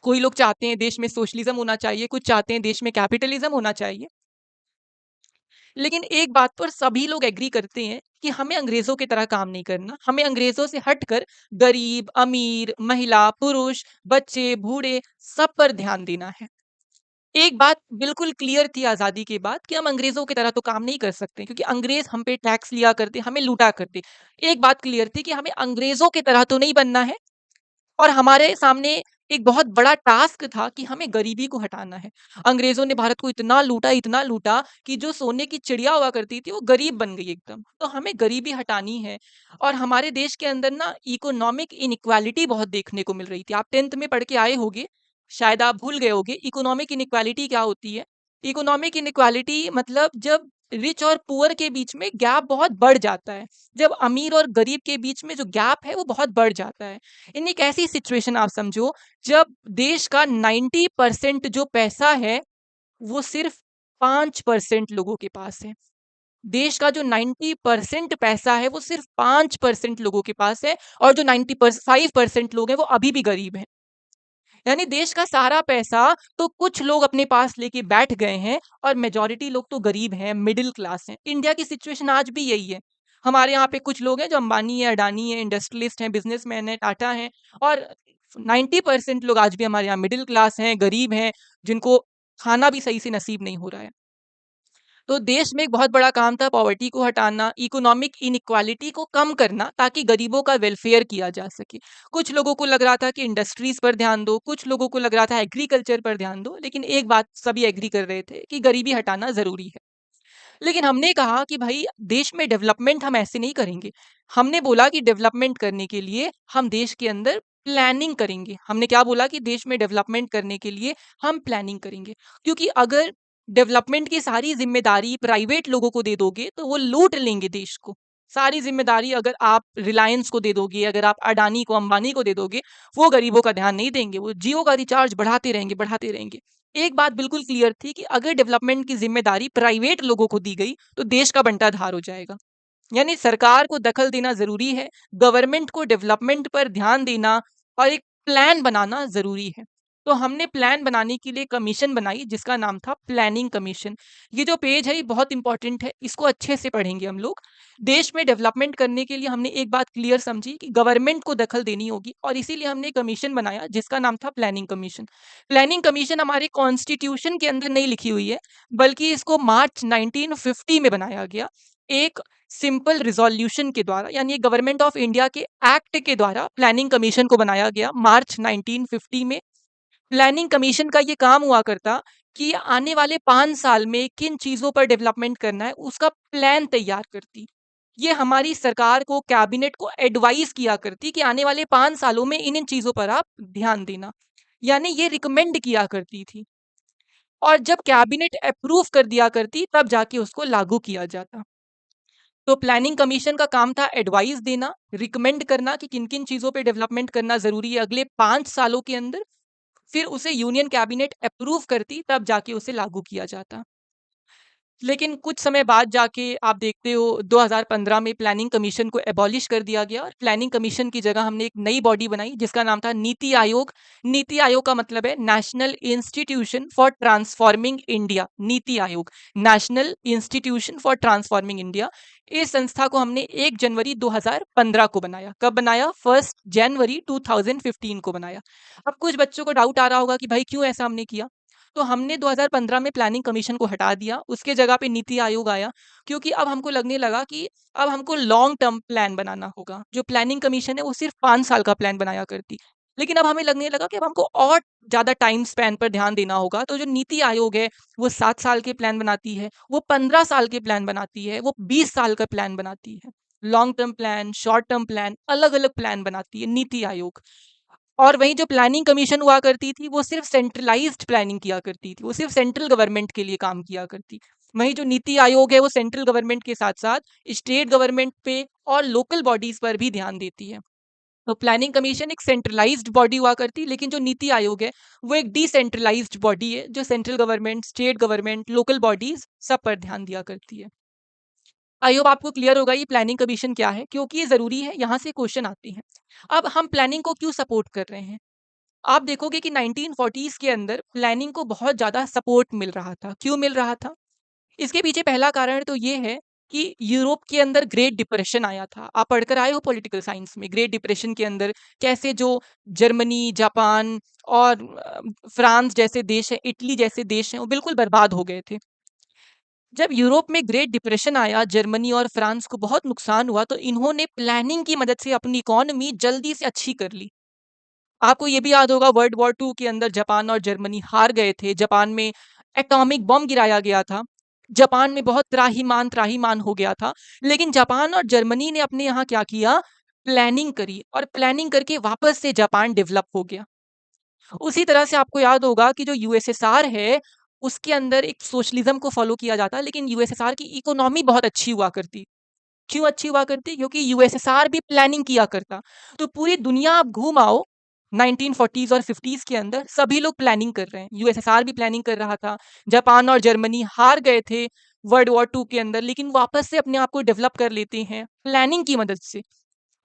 कोई लोग चाहते हैं देश में सोशलिज्म होना चाहिए, कुछ चाहते हैं देश में कैपिटलिज्म होना चाहिए। लेकिन एक बात पर सभी लोग एग्री करते हैं कि हमें अंग्रेजों की तरह काम नहीं करना, हमें अंग्रेजों से हटकर गरीब, अमीर, महिला, पुरुष, बच्चे, बूढ़े सब पर ध्यान देना है। एक बात बिल्कुल क्लियर थी आज़ादी के बाद कि हम अंग्रेजों की तरह तो काम नहीं कर सकते, क्योंकि अंग्रेज हम पे टैक्स लिया करते, हमें लूटा करते। एक बात क्लियर थी कि हमें अंग्रेजों की तरह तो नहीं बनना है, और हमारे सामने एक बहुत बड़ा टास्क था कि हमें गरीबी को हटाना है। अंग्रेज़ों ने भारत को इतना लूटा कि जो सोने की चिड़िया हुआ करती थी, वो गरीब बन गई एकदम। तो हमें गरीबी हटानी है, और हमारे देश के अंदर ना इकोनॉमिक इनइक्वालिटी बहुत देखने को मिल रही थी। आप 10th में पढ़ के आए होंगे, शायद आप भूल गए होंगे, इकोनॉमिक इनइक्वालिटी क्या होती है? इकोनॉमिक इनइक्वालिटी मतलब जब रिच और पुअर के बीच में गैप बहुत बढ़ जाता है। जब अमीर और गरीब के बीच में जो गैप है, वो बहुत बढ़ जाता है। इन एक ऐसी सिचुएशन आप समझो, जब देश का 90% जो पैसा है, वो सिर्फ 5% लोगों के पास है। देश का जो 90% पैसा है, वो सिर्फ 5% लोगों के पास है, और जो 5% लोग हैं, वो अभी भी गरीब हैं। यानी देश का सारा पैसा तो कुछ लोग अपने पास लेके बैठ गए हैं, और मेजॉरिटी लोग तो गरीब हैं, मिडिल क्लास हैं। इंडिया की सिचुएशन आज भी यही है। हमारे यहाँ पे कुछ लोग हैं जो अंबानी है, अडानी है, इंडस्ट्रियलिस्ट हैं, बिजनेसमैन हैं, टाटा हैं, और 90% लोग आज भी हमारे यहाँ मिडिल क्लास हैं, गरीब हैं, जिनको खाना भी सही से नसीब नहीं हो रहा है। तो देश में एक बहुत बड़ा काम था पॉवर्टी को हटाना, इकोनॉमिक इनइक्वालिटी को कम करना, ताकि गरीबों का वेलफेयर किया जा सके। कुछ लोगों को लग रहा था कि इंडस्ट्रीज पर ध्यान दो, कुछ लोगों को लग रहा था एग्रीकल्चर पर ध्यान दो, लेकिन एक बात सभी एग्री कर रहे थे कि गरीबी हटाना ज़रूरी है। लेकिन हमने कहा कि भाई देश में डेवलपमेंट हम ऐसे नहीं करेंगे। हमने बोला कि डेवलपमेंट करने के लिए हम देश के अंदर प्लानिंग करेंगे। हमने क्या बोला कि देश में डेवलपमेंट करने के लिए हम प्लानिंग करेंगे। क्योंकि अगर डेवलपमेंट की सारी ज़िम्मेदारी प्राइवेट लोगों को दे दोगे, तो वो लूट लेंगे देश को। सारी ज़िम्मेदारी अगर आप रिलायंस को दे दोगे, अगर आप अडानी को, अंबानी को दे दोगे, वो गरीबों का ध्यान नहीं देंगे। वो जियो का रिचार्ज बढ़ाते रहेंगे, बढ़ाते रहेंगे। एक बात बिल्कुल क्लियर थी कि अगर डेवलपमेंट की जिम्मेदारी प्राइवेट लोगों को दी गई, तो देश का बंटाधार हो जाएगा। यानी सरकार को दखल देना ज़रूरी है, गवर्नमेंट को डेवलपमेंट पर ध्यान देना और एक प्लान बनाना ज़रूरी है। तो हमने प्लान बनाने के लिए कमीशन बनाई जिसका नाम था प्लानिंग कमीशन। ये जो पेज है ये बहुत इंपॉर्टेंट है, इसको अच्छे से पढ़ेंगे हम लोग। देश में डेवलपमेंट करने के लिए हमने एक बात क्लियर समझी कि गवर्नमेंट को दखल देनी होगी और इसीलिए हमने कमीशन बनाया जिसका नाम था प्लानिंग कमीशन। प्लानिंग कमीशन हमारे कॉन्स्टिट्यूशन के अंदर नहीं लिखी हुई है, बल्कि इसको मार्च 1950 में बनाया गया एक सिंपल रिजोल्यूशन के द्वारा, यानी गवर्नमेंट ऑफ इंडिया के एक्ट के द्वारा प्लानिंग कमीशन को बनाया गया मार्च 1950 में। प्लानिंग कमीशन का ये काम हुआ करता कि आने वाले 5 साल में किन चीजों पर डेवलपमेंट करना है उसका प्लान तैयार करती। ये हमारी सरकार को, कैबिनेट को एडवाइस किया करती कि आने वाले 5 सालों में इन इन चीजों पर आप ध्यान देना, यानी ये रिकमेंड किया करती थी। और जब कैबिनेट अप्रूव कर दिया करती तब जाके उसको लागू किया जाता। तो प्लानिंग कमीशन का काम था एडवाइस देना, रिकमेंड करना कि किन किन चीजों पे डेवलपमेंट करना जरूरी है अगले 5 सालों के अंदर। फिर उसे यूनियन कैबिनेट अप्रूव करती तब जाके उसे लागू किया जाता। लेकिन कुछ समय बाद जाके आप देखते हो 2015 में प्लानिंग कमीशन को एबॉलिश कर दिया गया और प्लानिंग कमीशन की जगह हमने एक नई बॉडी बनाई जिसका नाम था नीति आयोग। नीति आयोग का मतलब है national institution for transforming India. NITI Aayog, national institution for transforming India. इस संस्था को हमने 1 जनवरी 2015 को बनाया। कब बनाया? 1 जनवरी 2015 को बनाया। अब कुछ बच्चों को डाउट आ रहा होगा कि भाई क्यों ऐसा हमने किया। तो हमने 2015 में प्लानिंग कमीशन को हटा दिया, उसके जगह पे नीति आयोग आया, क्योंकि अब हमको लगने लगा कि अब हमको लॉन्ग टर्म प्लान बनाना होगा। जो प्लानिंग कमीशन है वो सिर्फ 5 साल का प्लान बनाया करती, लेकिन अब हमें लगने लगा कि अब हमको और ज्यादा टाइम स्पैन पर ध्यान देना होगा। तो जो नीति आयोग है वो 7 साल के प्लान बनाती है, वो 15 साल के प्लान बनाती है, वो 20 साल का प्लान बनाती है। Long term plan, short term plan, अलग अलग प्लान बनाती है नीति आयोग। और वहीं जो प्लानिंग कमीशन हुआ करती थी वो सिर्फ सेंट्रलाइज्ड प्लानिंग किया करती थी, वो सिर्फ सेंट्रल गवर्नमेंट के लिए काम किया करती। वहीं जो नीति आयोग है वो सेंट्रल गवर्नमेंट के साथ साथ स्टेट गवर्नमेंट पे और लोकल बॉडीज पर भी ध्यान देती है। तो प्लानिंग कमीशन एक सेंट्रलाइज्ड बॉडी हुआ करती, लेकिन जो नीति आयोग है वो एक डिसेंट्रलाइज्ड बॉडी है जो central government, state government, local bodies सब पर ध्यान दिया करती है। आई होप आपको क्लियर होगा ये प्लानिंग कमीशन क्या है, क्योंकि ये जरूरी है, यहाँ से क्वेश्चन आते हैं। अब हम प्लानिंग को क्यों सपोर्ट कर रहे हैं? आप देखोगे कि 1940s के अंदर प्लानिंग को बहुत ज़्यादा सपोर्ट मिल रहा था। क्यों मिल रहा था? इसके पीछे पहला कारण तो ये है कि यूरोप के अंदर ग्रेट डिप्रेशन आया था। आप पढ़कर आए हो पॉलिटिकल साइंस में, ग्रेट डिप्रेशन के अंदर कैसे जो जर्मनी, जापान और फ्रांस जैसे देश हैं, इटली जैसे देश हैं, वो बिल्कुल बर्बाद हो गए थे। जब यूरोप में ग्रेट डिप्रेशन आया, जर्मनी और फ्रांस को बहुत नुकसान हुआ, तो इन्होंने प्लानिंग की मदद से अपनी इकोनॉमी जल्दी से अच्छी कर ली। आपको ये भी याद होगा वर्ल्ड वॉर 2 के अंदर जापान और जर्मनी हार गए थे। जापान में एटॉमिक बम गिराया गया था। जापान में बहुत त्राहिमाम त्राहिमाम हो गया था। लेकिन जापान और जर्मनी ने अपने यहाँ क्या किया? प्लानिंग करी और प्लानिंग करके वापस से जापान डेवलप हो गया। उसी तरह से आपको याद होगा कि जो यूएसएसआर है, उसके अंदर एक सोशलिज्म को फॉलो किया जाता, लेकिन यूएसएसआर की इकोनॉमी बहुत अच्छी हुआ करती। क्यों अच्छी हुआ करती? क्योंकि यूएसएसआर भी प्लानिंग किया करता। तो पूरी दुनिया आप घूम आओ 1940s और 50s के अंदर सभी लोग प्लानिंग कर रहे हैं। यूएसएसआर भी प्लानिंग कर रहा था। जापान और जर्मनी हार गए थे वर्ल्ड वॉर 2 के अंदर, लेकिन वापस से अपने आप को डेवलप कर लेते हैं प्लानिंग की मदद से।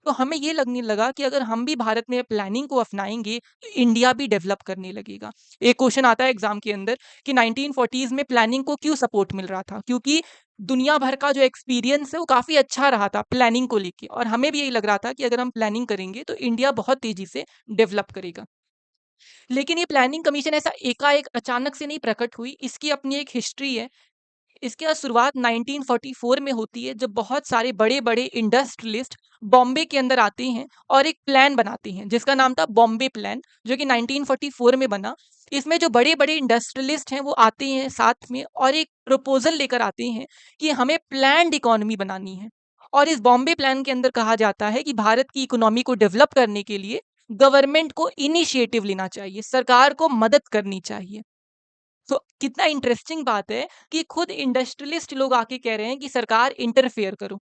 तो हमें ये लगने लगा कि अगर हम भी भारत में प्लानिंग को अपनाएंगे तो इंडिया भी डेवलप करने लगेगा। एक क्वेश्चन आता है एग्जाम के अंदर कि 1940s में प्लानिंग को क्यों सपोर्ट मिल रहा था? क्योंकि दुनिया भर का जो एक्सपीरियंस है वो काफी अच्छा रहा था प्लानिंग को लेके, और हमें भी यही लग रहा था कि अगर हम प्लानिंग करेंगे तो इंडिया बहुत तेजी से डेवलप करेगा। लेकिन ये प्लानिंग कमीशन ऐसा एकाएक अचानक से नहीं प्रकट हुई, इसकी अपनी एक हिस्ट्री है। इसकी शुरुआत 1944 में होती है, जब बहुत सारे बड़े-बड़े इंडस्ट्रियलिस्ट बॉम्बे के अंदर आते हैं और एक प्लान बनाते हैं जिसका नाम था बॉम्बे प्लान, जो कि 1944 में बना। इसमें जो बड़े-बड़े इंडस्ट्रियलिस्ट हैं वो आते हैं साथ में और एक प्रपोजल लेकर आते हैं कि हमें प्लान्ड इकोनॉमी बनानी है। और इस बॉम्बे प्लान के अंदर कहा जाता है कि भारत की इकोनॉमी को डेवलप करने के लिए गवर्नमेंट को इनिशिएटिव लेना चाहिए, सरकार को मदद करनी चाहिए। तो कितना इंटरेस्टिंग बात है कि खुद इंडस्ट्रियलिस्ट लोग आके कह रहे हैं कि सरकार इंटरफेयर करो।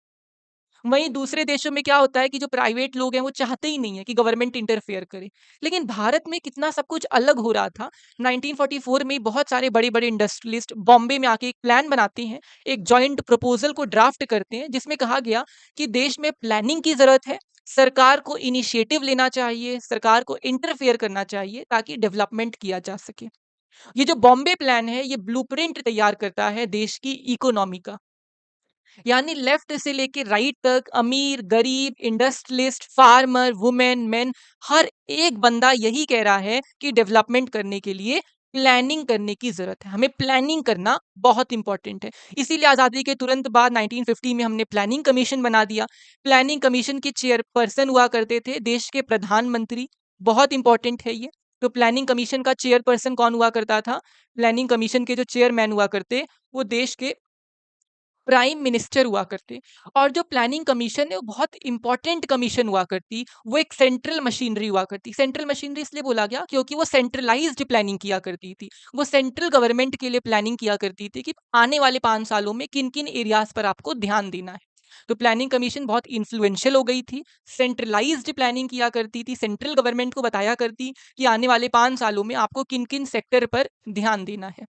वहीं दूसरे देशों में क्या होता है कि जो प्राइवेट लोग हैं वो चाहते ही नहीं है कि गवर्नमेंट इंटरफेयर करे। लेकिन भारत में कितना सब कुछ अलग हो रहा था। 1944 में बहुत सारे बड़े-बड़े इंडस्ट्रियलिस्ट बॉम्बे में आके एक प्लान बनाते हैं, एक जॉइंट प्रपोजल को ड्राफ्ट करते हैं जिसमें कहा गया कि देश में प्लानिंग की ज़रूरत है, सरकार को इनिशिएटिव लेना चाहिए, सरकार को इंटरफेयर करना चाहिए ताकि डेवलपमेंट किया जा सके। ये जो बॉम्बे प्लान है, ये ब्लूप्रिंट तैयार करता है देश की इकोनॉमी का। यानी लेफ्ट से लेके राइट तक अमीर, गरीब, इंडस्ट्रियलिस्ट, फार्मर, वुमेन, मेन, हर एक बंदा यही कह रहा है कि डेवलपमेंट करने के लिए प्लानिंग करने की जरूरत है। हमें प्लानिंग करना बहुत इंपॉर्टेंट है। इसीलिए आजादी के तुरंत बाद 1950 में हमने प्लानिंग कमीशन बना दिया। प्लानिंग कमीशन के चेयरपर्सन हुआ करते थे देश के प्रधानमंत्री। बहुत इंपॉर्टेंट है ये। तो प्लानिंग कमीशन का चेयरपर्सन कौन हुआ करता था? प्लानिंग कमीशन के जो चेयरमैन हुआ करते, वो देश के प्राइम मिनिस्टर हुआ करते। और जो प्लानिंग कमीशन है वो बहुत इंपॉर्टेंट कमीशन हुआ करती। वो एक सेंट्रल मशीनरी हुआ करती। सेंट्रल मशीनरी इसलिए बोला गया क्योंकि वो सेंट्रलाइज्ड प्लानिंग किया करती थी। वो सेंट्रल गवर्नमेंट के लिए प्लानिंग किया करती थी कि आने वाले 5 सालों में किन किन एरियाज पर आपको ध्यान देना है। तो प्लानिंग कमीशन बहुत इन्फ्लुएंशियल हो गई थी। सेंट्रलाइज्ड प्लानिंग किया करती थी, सेंट्रल गवर्नमेंट को बताया करती कि आने वाले 5 सालों में आपको किन किन सेक्टर पर ध्यान देना है।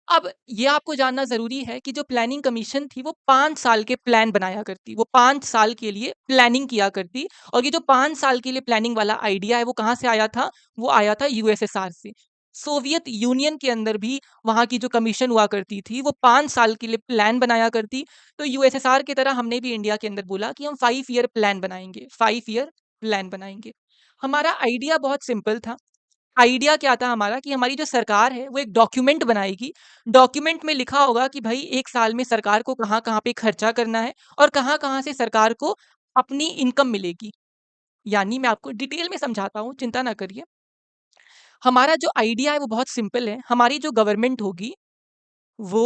अब ये आपको जानना ज़रूरी है कि जो प्लानिंग कमीशन थी वो 5 साल के प्लान बनाया करती। वो 5 साल के लिए प्लानिंग किया करती। और ये जो 5 साल के लिए प्लानिंग वाला आइडिया है वो कहाँ से आया था? वो आया था यूएसएसआर से। सोवियत यूनियन के अंदर भी वहाँ की जो कमीशन हुआ करती थी वो 5 साल के लिए प्लान बनाया करती। तो यूएसएसआर की तरह हमने भी इंडिया के अंदर बोला कि हम 5 ईयर प्लान बनाएँगे, 5 ईयर प्लान बनाएँगे। हमारा आइडिया बहुत सिंपल था। आइडिया क्या था हमारा कि हमारी जो सरकार है वो एक डॉक्यूमेंट बनाएगी। डॉक्यूमेंट में लिखा होगा कि भाई 1 साल में सरकार को कहाँ-कहाँ पे खर्चा करना है और कहाँ-कहाँ से सरकार को अपनी इनकम मिलेगी। यानी मैं आपको डिटेल में समझाता हूँ, चिंता ना करिए। हमारा जो आइडिया है वो बहुत सिंपल है। हमारी जो गवर्नमेंट होगी वो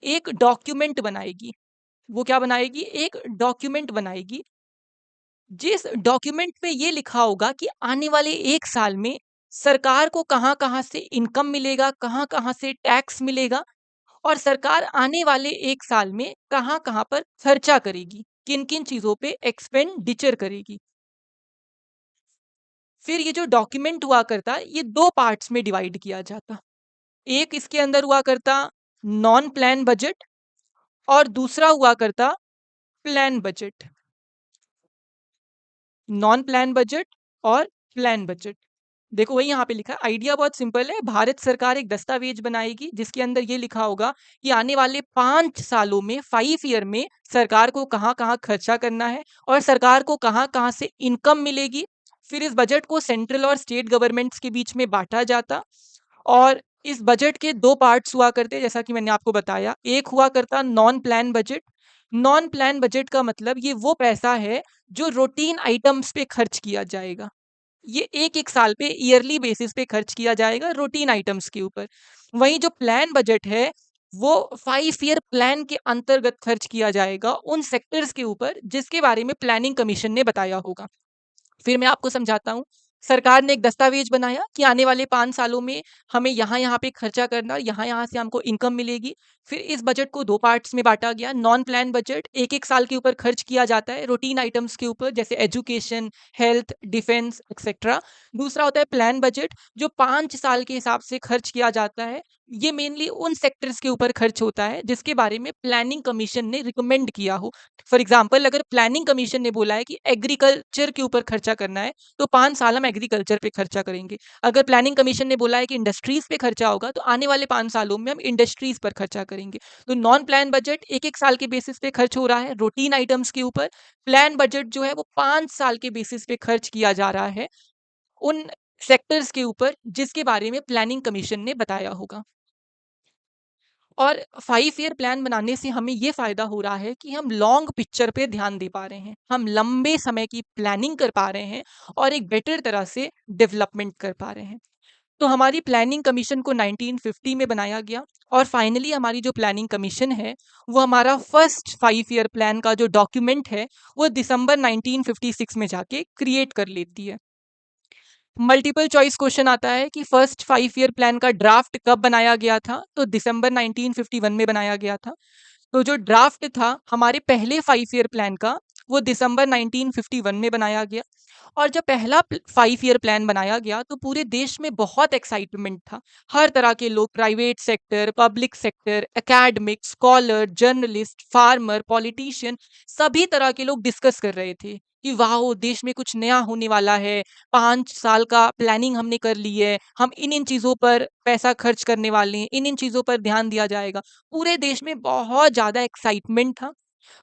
एक डॉक्यूमेंट बनाएगी। वो क्या बनाएगी? एक डॉक्यूमेंट बनाएगी। जिस डॉक्यूमेंट पे ये लिखा होगा कि आने वाले 1 साल में सरकार को कहाँ-कहाँ से इनकम मिलेगा, कहाँ-कहाँ से टैक्स मिलेगा और सरकार आने वाले 1 साल में कहाँ-कहाँ पर खर्चा करेगी, किन-किन चीज़ों पे एक्सपेंडिचर करेगी। फिर ये जो डॉक्यूमेंट हुआ करता, ये 2 पार्ट्स में डिवाइड किया जाता। एक इसके अंदर हुआ करता नॉन प्लान बजट और दूसरा हुआ करता plan budget. Non plan budget और प्लान बजट। देखो वही यहाँ पे लिखा है। आइडिया बहुत सिंपल है। भारत सरकार एक दस्तावेज बनाएगी जिसके अंदर ये लिखा होगा कि आने वाले 5 सालों में 5 ईयर में सरकार को कहाँ-कहाँ खर्चा करना है और सरकार को कहाँ-कहाँ से इनकम मिलेगी। फिर इस बजट को सेंट्रल और स्टेट गवर्नमेंट्स के बीच में बांटा जाता और इस बजट के 2 पार्ट्स हुआ करते जैसा कि मैंने आपको बताया। एक हुआ करता non plan budget. Non plan budget का मतलब ये वो पैसा है जो रूटीन आइटम्स पे खर्च किया जाएगा। ये एक-एक साल पे ईयरली बेसिस पे खर्च किया जाएगा रूटीन आइटम्स के ऊपर। वहीं जो प्लान बजट है, वो 5 ईयर प्लान के अंतर्गत खर्च किया जाएगा उन सेक्टर्स के ऊपर जिसके बारे में प्लानिंग कमीशन ने बताया होगा। फिर मैं आपको समझाता हूँ। सरकार ने एक दस्तावेज बनाया कि आने वाले 5 सालों में हमें यहाँ-यहाँ पे खर्चा करना, यहाँ-यहाँ से हमको इनकम मिलेगी। फिर इस बजट को 2 पार्ट्स में बाँटा गया। नॉन प्लान बजट 1-1 साल के ऊपर खर्च किया जाता है रूटीन आइटम्स के ऊपर जैसे एजुकेशन, हेल्थ, डिफेंस एक्सेट्रा। दूसरा होता है प्लान बजट जो 5 साल के हिसाब से खर्च किया जाता है। ये मेनली उन सेक्टर्स के ऊपर खर्च होता है जिसके बारे में प्लानिंग कमीशन ने रिकमेंड किया हो। फॉर एग्जाम्पल अगर प्लानिंग कमीशन ने बोला है कि एग्रीकल्चर के ऊपर खर्चा करना है तो 5 साल हम एग्रीकल्चर पे खर्चा करेंगे। अगर प्लानिंग कमीशन ने बोला है कि इंडस्ट्रीज पे खर्चा होगा तो आने वाले 5 सालों में हम इंडस्ट्रीज पर खर्चा करेंगे। तो नॉन प्लान बजट एक एक साल के बेसिस पे खर्च हो रहा है रूटीन आइटम्स के ऊपर। प्लान बजट जो है वो 5 साल के बेसिस पे खर्च किया जा रहा है उन सेक्टर्स के ऊपर जिसके बारे में प्लानिंग कमीशन ने बताया होगा। और 5 ईयर प्लान बनाने से हमें ये फ़ायदा हो रहा है कि हम लॉन्ग पिक्चर पे ध्यान दे पा रहे हैं। हम लंबे समय की प्लानिंग कर पा रहे हैं और एक बेटर तरह से डेवलपमेंट कर पा रहे हैं। तो हमारी प्लानिंग कमीशन को 1950 में बनाया गया और फाइनली हमारी जो प्लानिंग कमीशन है, वो हमारा फर्स्ट 5 ईयर प्लान का जो डॉक्यूमेंट है, वो दिसंबर 1956 में जाके क्रिएट कर लेती है। मल्टीपल चॉइस क्वेश्चन आता है कि फर्स्ट 5 ईयर प्लान का ड्राफ्ट कब बनाया गया था? तो दिसंबर 1951 में बनाया गया था। तो जो ड्राफ्ट था हमारे पहले 5 ईयर प्लान का वो दिसंबर 1951 में बनाया गया और जब पहला 5 ईयर प्लान बनाया गया तो पूरे देश में बहुत एक्साइटमेंट था। हर तरह के लोग, private sector, public sector, academic, scholar, journalist, farmer, politician, सभी तरह के लोग डिस्कस कर रहे थे कि वाह! देश में कुछ नया होने वाला है। 5 साल का प्लानिंग हमने कर ली है। हम इन-इन चीज़ों पर पैसा खर्च करने वाले हैं, इन-इन चीज़ों पर ध्यान दिया जाएगा। पूरे देश में बहुत ज़्यादा एक्साइटमेंट था।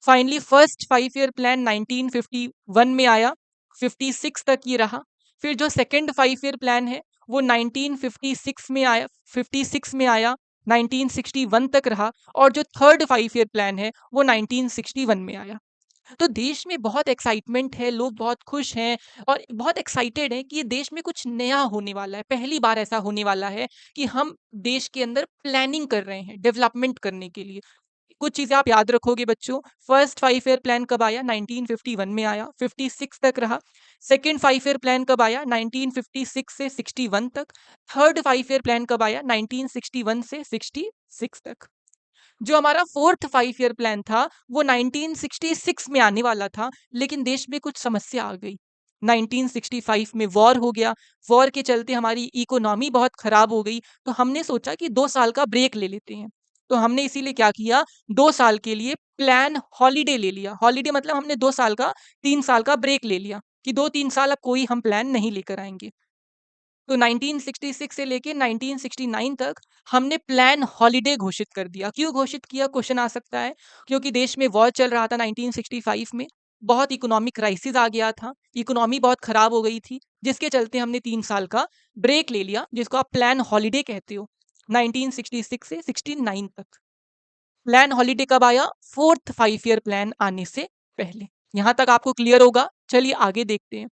फाइनली फर्स्ट 5 ईयर प्लान 1951 में आया, 56 तक ये रहा। फिर जो सेकंड 5 ईयर प्लान है, वो 1956 में आया, 56 में आया, 1961 तक रहा और जो थर्ड 5 ईयर प्लान है, वो 1961 में आया। तो देश में बहुत एक्साइटमेंट है, लोग बहुत खुश हैं और बहुत एक्साइटेड हैं कि ये देश में कुछ नया होने वाला है। पहली बार ऐसा होने वाला है कि हम देश के अंदर प्लानिंग कर रहे हैं, डेवलपमेंट करने के लिए। कुछ चीज़ें आप याद रखोगे बच्चों, फर्स्ट 5 ईयर प्लान कब आया? 1951 में आया, 56 तक रहा। सेकंड 5 ईयर प्लान कब आया? 1956 से 61 तक। थर्ड 5 ईयर प्लान कब आया? 1961 से 66 तक। जो हमारा फोर्थ 5 ईयर प्लान था, वो 1966 में आने वाला था, लेकिन देश में कुछ समस्या आ गई। 1965 में वॉर हो गया, वॉर के चलते हमारी इकोनॉमी बहुत खराब हो गई, तो हमने सोचा कि 2 साल का ब्रेक ले लेते हैं। तो हमने इसीलिए क्या किया, 2 साल के लिए प्लान हॉलिडे ले लिया। हॉलिडे मतलब हमने 2 साल का 3 साल का ब्रेक ले लिया कि 2-3 साल अब कोई हम प्लान नहीं लेकर आएँगे। तो 1966 से लेके 1969 तक हमने प्लान हॉलिडे घोषित कर दिया। क्यों घोषित किया? क्वेश्चन आ सकता है। क्योंकि देश में वॉर चल रहा था 1965 में, बहुत इकोनॉमिक क्राइसिस आ गया था, इकोनॉमी बहुत खराब हो गई थी, जिसके चलते हमने 3 साल का ब्रेक ले लिया, जिसको आप प्लान हॉलिडे कहते हो, 1966 से 69 तक। प्लान हॉलिडे कब आया? फोर्थ 5 ईयर प्लान आने से पहले। यहाँ तक आपको क्लियर होगा? चलिए आगे देखते हैं।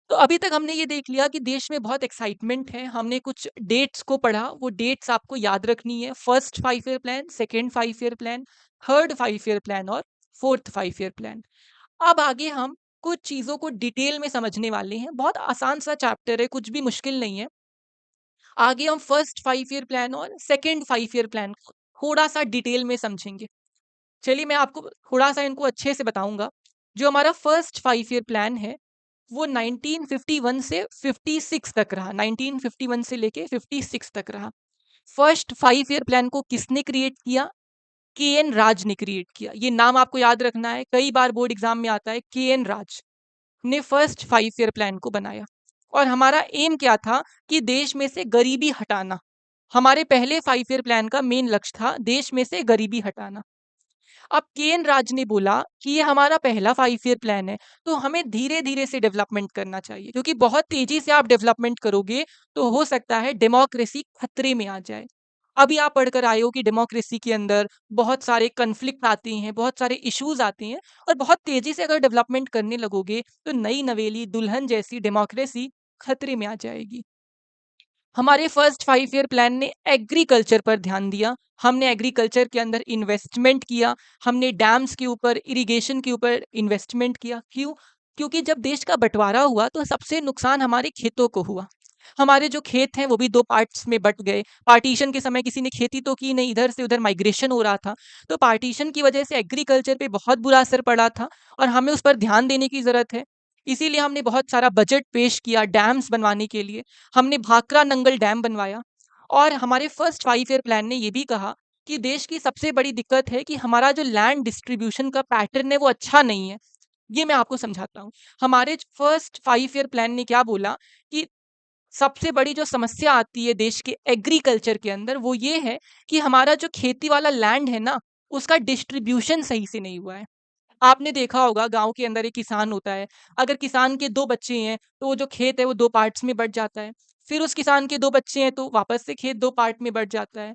तो अभी तक हमने ये देख लिया कि देश में बहुत एक्साइटमेंट है। हमने कुछ डेट्स को पढ़ा, वो डेट्स आपको याद रखनी है। First 5 year plan, second 5 year plan, third 5 year plan और फोर्थ 5 ईयर प्लान। अब आगे हम कुछ चीज़ों को डिटेल में समझने वाले हैं। बहुत आसान सा चैप्टर है, कुछ भी मुश्किल नहीं है। आगे हम फर्स्ट 5 ईयर प्लान और सेकंड 5 ईयर प्लान को थोड़ा-सा डिटेल में समझेंगे। चलिए मैं आपको थोड़ा-सा इनको अच्छे से बताऊँगा। जो हमारा फर्स्ट 5 ईयर प्लान है, वो 1951 से 56 तक रहा। 1951 से लेके 56 तक रहा। फर्स्ट 5 ईयर प्लान को किसने क्रिएट किया? के.एन. राज ने क्रिएट किया। ये नाम आपको याद रखना है, कई बार बोर्ड एग्ज़ाम में आता है। के.एन. राज ने फर्स्ट 5 ईयर प्लान को बनाया और हमारा एम क्या था कि देश में से गरीबी हटाना। हमारे पहले 5 ईयर प्लान का मेन लक्ष्य था देश में से गरीबी हटाना। अब केएन राज ने बोला कि ये हमारा पहला 5 ईयर प्लान है, तो हमें धीरे-धीरे से डेवलपमेंट करना चाहिए क्योंकि बहुत तेज़ी से आप डेवलपमेंट करोगे, तो हो सकता है डेमोक्रेसी खतरे में आ जाए। अभी आप पढ़कर आए हो कि डेमोक्रेसी के अंदर बहुत सारे कॉन्फ्लिक्ट आते हैं, बहुत सारे इश्यूज़ आते हैं और बहुत तेज़ी से अगर डेवलपमेंट करने लगोगे, तो नई नवेली दुल्हन जैसी डेमोक्रेसी खतरे में आ जाएगी। हमारे फर्स्ट 5 ईयर प्लान ने एग्रीकल्चर पर ध्यान दिया। हमने एग्रीकल्चर के अंदर इन्वेस्टमेंट किया, हमने डैम्स के ऊपर, इरिगेशन के ऊपर इन्वेस्टमेंट किया। क्यों? क्योंकि जब देश का बँटवारा हुआ तो सबसे नुकसान हमारे खेतों को हुआ। हमारे जो खेत हैं वो भी 2 पार्ट्स में बँट गए। पार्टीशन के समय किसी ने खेती तो की नहीं, इधर से उधर माइग्रेशन हो रहा था। तो पार्टीशन की वजह से एग्रीकल्चर पे बहुत बुरा असर पड़ा था और हमें उस पर ध्यान देने की ज़रूरत है। इसीलिए हमने बहुत सारा बजट पेश किया डैम्स बनवाने के लिए। हमने भाखड़ा नंगल डैम बनवाया और हमारे फर्स्ट 5 ईयर प्लान ने ये भी कहा कि देश की सबसे बड़ी दिक्कत है कि हमारा जो लैंड डिस्ट्रीब्यूशन का पैटर्न है वो अच्छा नहीं है। ये मैं आपको समझाता हूँ। हमारे फर्स्ट 5 ईयर प्लान ने क्या बोला कि सबसे बड़ी जो समस्या आती है देश के एग्रीकल्चर के अंदर वो ये है कि हमारा जो खेती वाला लैंड है ना, उसका डिस्ट्रीब्यूशन सही से नहीं हुआ है। आपने देखा होगा गाँव के अंदर एक किसान होता है, अगर किसान के 2 बच्चे हैं, तो वो जो खेत है वो 2 पार्ट्स में बँट जाता है। फिर उस किसान के 2 बच्चे हैं तो वापस से खेत 2 पार्ट में बँट जाता है।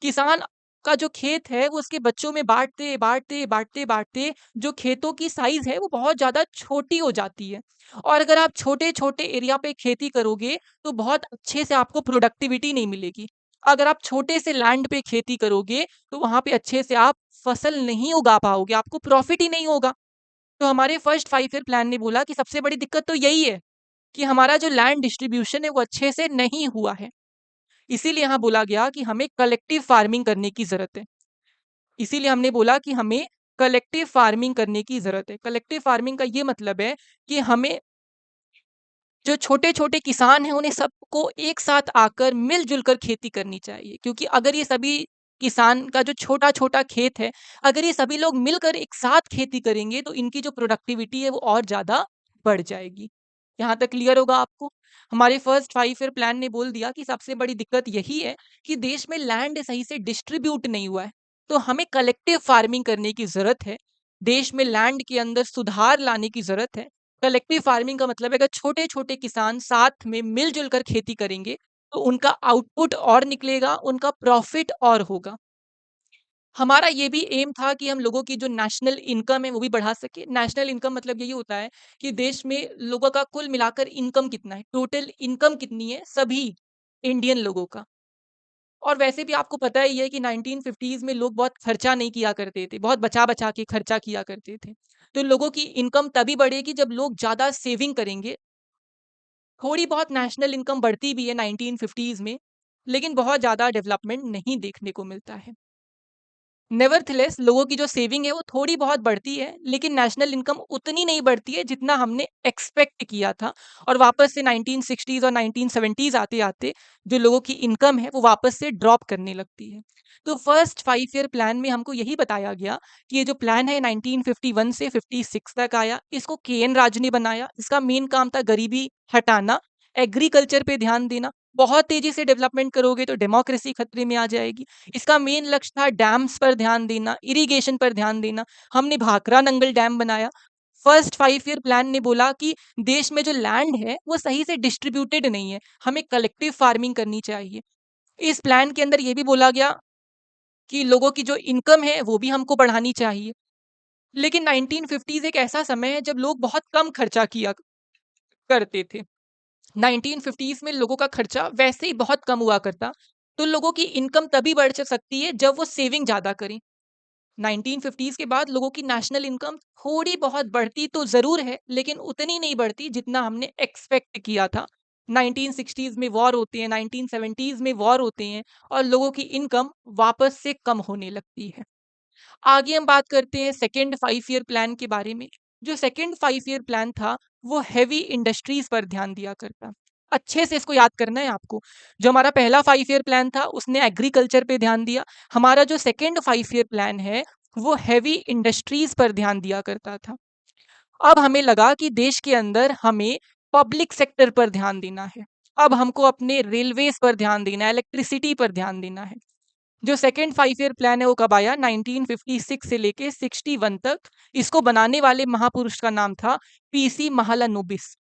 किसान का जो खेत है वो उसके बच्चों में बाँटते, बाँटते, बाँटते, बाँटते जो खेतों की साइज़ है वो बहुत ज़्यादा छोटी हो जाती है। और अगर आप छोटे-छोटे एरिया पे खेती करोगे तो बहुत अच्छे से आपको प्रोडक्टिविटी नहीं मिलेगी। अगर आप छोटे से लैंड पे खेती करोगे तो वहाँ पे अच्छे से आप फसल नहीं उगा पाओगे, आपको प्रॉफ़िट ही नहीं होगा। तो हमारे फर्स्ट 5 ईयर प्लान ने बोला कि सबसे बड़ी दिक्कत तो यही है कि हमारा जो लैंड डिस्ट्रीब्यूशन है वो अच्छे से नहीं हुआ है। इसीलिए यहाँ बोला गया कि हमें कलेक्टिव फार्मिंग करने की ज़रूरत है। इसीलिए हमने बोला कि हमें कलेक्टिव फार्मिंग करने की ज़रूरत है। कलेक्टिव फार्मिंग का ये मतलब है कि हमें जो छोटे-छोटे किसान हैं उन्हें सबको एक साथ आकर मिल-जुल कर खेती करनी चाहिए, क्योंकि अगर ये सभी किसान का जो छोटा-छोटा खेत है, अगर ये सभी लोग मिलकर एक साथ खेती करेंगे तो इनकी जो प्रोडक्टिविटी है वो और ज़्यादा बढ़ जाएगी। यहाँ तक क्लियर होगा आपको? हमारे फर्स्ट 5 ईयर प्लान ने बोल दिया कि सबसे बड़ी दिक्कत यही है कि देश में लैंड सही से डिस्ट्रीब्यूट नहीं हुआ है। तो हमें कलेक्टिव फार्मिंग करने की ज़रूरत है। देश में लैंड के अंदर सुधार लाने की ज़रूरत है। कलेक्टिव फार्मिंग का मतलब है अगर छोटे-छोटे किसान साथ में मिल-जुल कर खेती करेंगे, तो उनका आउटपुट और निकलेगा, उनका प्रॉफिट और होगा। हमारा ये भी एम था कि हम लोगों की जो नेशनल इनकम है वो भी बढ़ा सकें। नेशनल इनकम मतलब यही होता है कि देश में लोगों का कुल मिलाकर इनकम कितना है, टोटल इनकम कितनी है सभी इंडियन लोगों का। और वैसे भी आपको पता ही है कि 1950s में लोग बहुत खर्चा नहीं किया करते थे, बहुत बचा-बचा के खर्चा किया करते थे। तो लोगों की इनकम तभी बढ़ेगी जब लोग ज़्यादा सेविंग करेंगे। थोड़ी बहुत नेशनल इनकम बढ़ती भी है 1950s में, लेकिन बहुत ज़्यादा डेवलपमेंट नहीं देखने को मिलता है। नेवरथिलेस लोगों की जो सेविंग है वो थोड़ी बहुत बढ़ती है, लेकिन नेशनल इनकम उतनी नहीं बढ़ती है जितना हमने एक्सपेक्ट किया था और वापस से 1960s और 1970s आते-आते जो लोगों की इनकम है वो वापस से ड्रॉप करने लगती है। तो फर्स्ट 5 ईयर प्लान में हमको यही बताया गया कि ये जो प्लान है 1951 से 56 तक आया, इसको केएन राज ने बनाया। इसका मेन काम था गरीबी हटाना, एग्रीकल्चर पे ध्यान देना। बहुत तेज़ी से डेवलपमेंट करोगे तो डेमोक्रेसी खतरे में आ जाएगी। इसका मेन लक्ष्य था डैम्स पर ध्यान देना, इरिगेशन पर ध्यान देना। हमने भाखड़ा नंगल डैम बनाया। फर्स्ट 5 ईयर प्लान ने बोला कि देश में जो लैंड है, वो सही से डिस्ट्रीब्यूटेड नहीं है, हमें कलेक्टिव फार्मिंग करनी चाहिए। इस प्लान के अंदर ये भी बोला गया कि लोगों की जो इनकम है, वो भी हमको बढ़ानी चाहिए। लेकिन 1950s एक ऐसा समय है जब लोग बहुत कम खर्चा किया करते थे। 1950s में लोगों का खर्चा वैसे ही बहुत कम हुआ करता, तो लोगों की इनकम तभी बढ़ सकती है जब वो सेविंग ज़्यादा करें। 1950s के बाद लोगों की नेशनल इनकम थोड़ी बहुत बढ़ती तो ज़रूर है, लेकिन उतनी नहीं बढ़ती जितना हमने एक्सपेक्ट किया था। 1960s में वॉर होते हैं, 1970s में वॉर होते हैं और लोगों की इनकम वापस से कम होने लगती है। आगे हम बात करते हैं सेकंड 5 ईयर प्लान के बारे में। जो सेकंड 5 ईयर प्लान था, वो हेवी इंडस्ट्रीज़ पर ध्यान दिया करता। अच्छे से इसको याद करना है आपको। जो हमारा पहला 5 ईयर प्लान था, उसने एग्रीकल्चर पे ध्यान दिया। हमारा जो सेकंड 5 ईयर प्लान है, वो हेवी इंडस्ट्रीज़ पर ध्यान दिया करता था। अब हमें लगा कि देश के अंदर हमें पब्लिक सेक्टर पर ध्यान देना है। अब हमको अपने रेलवेज़ पर ध्यान देना है, इलेक्ट्रिसिटी पर ध्यान देना है। जो सेकंड 5 ईयर प्लान है वो कब आया 1956 से लेके 61 तक। इसको बनाने वाले महापुरुष का नाम था पीसी महालनोबिस।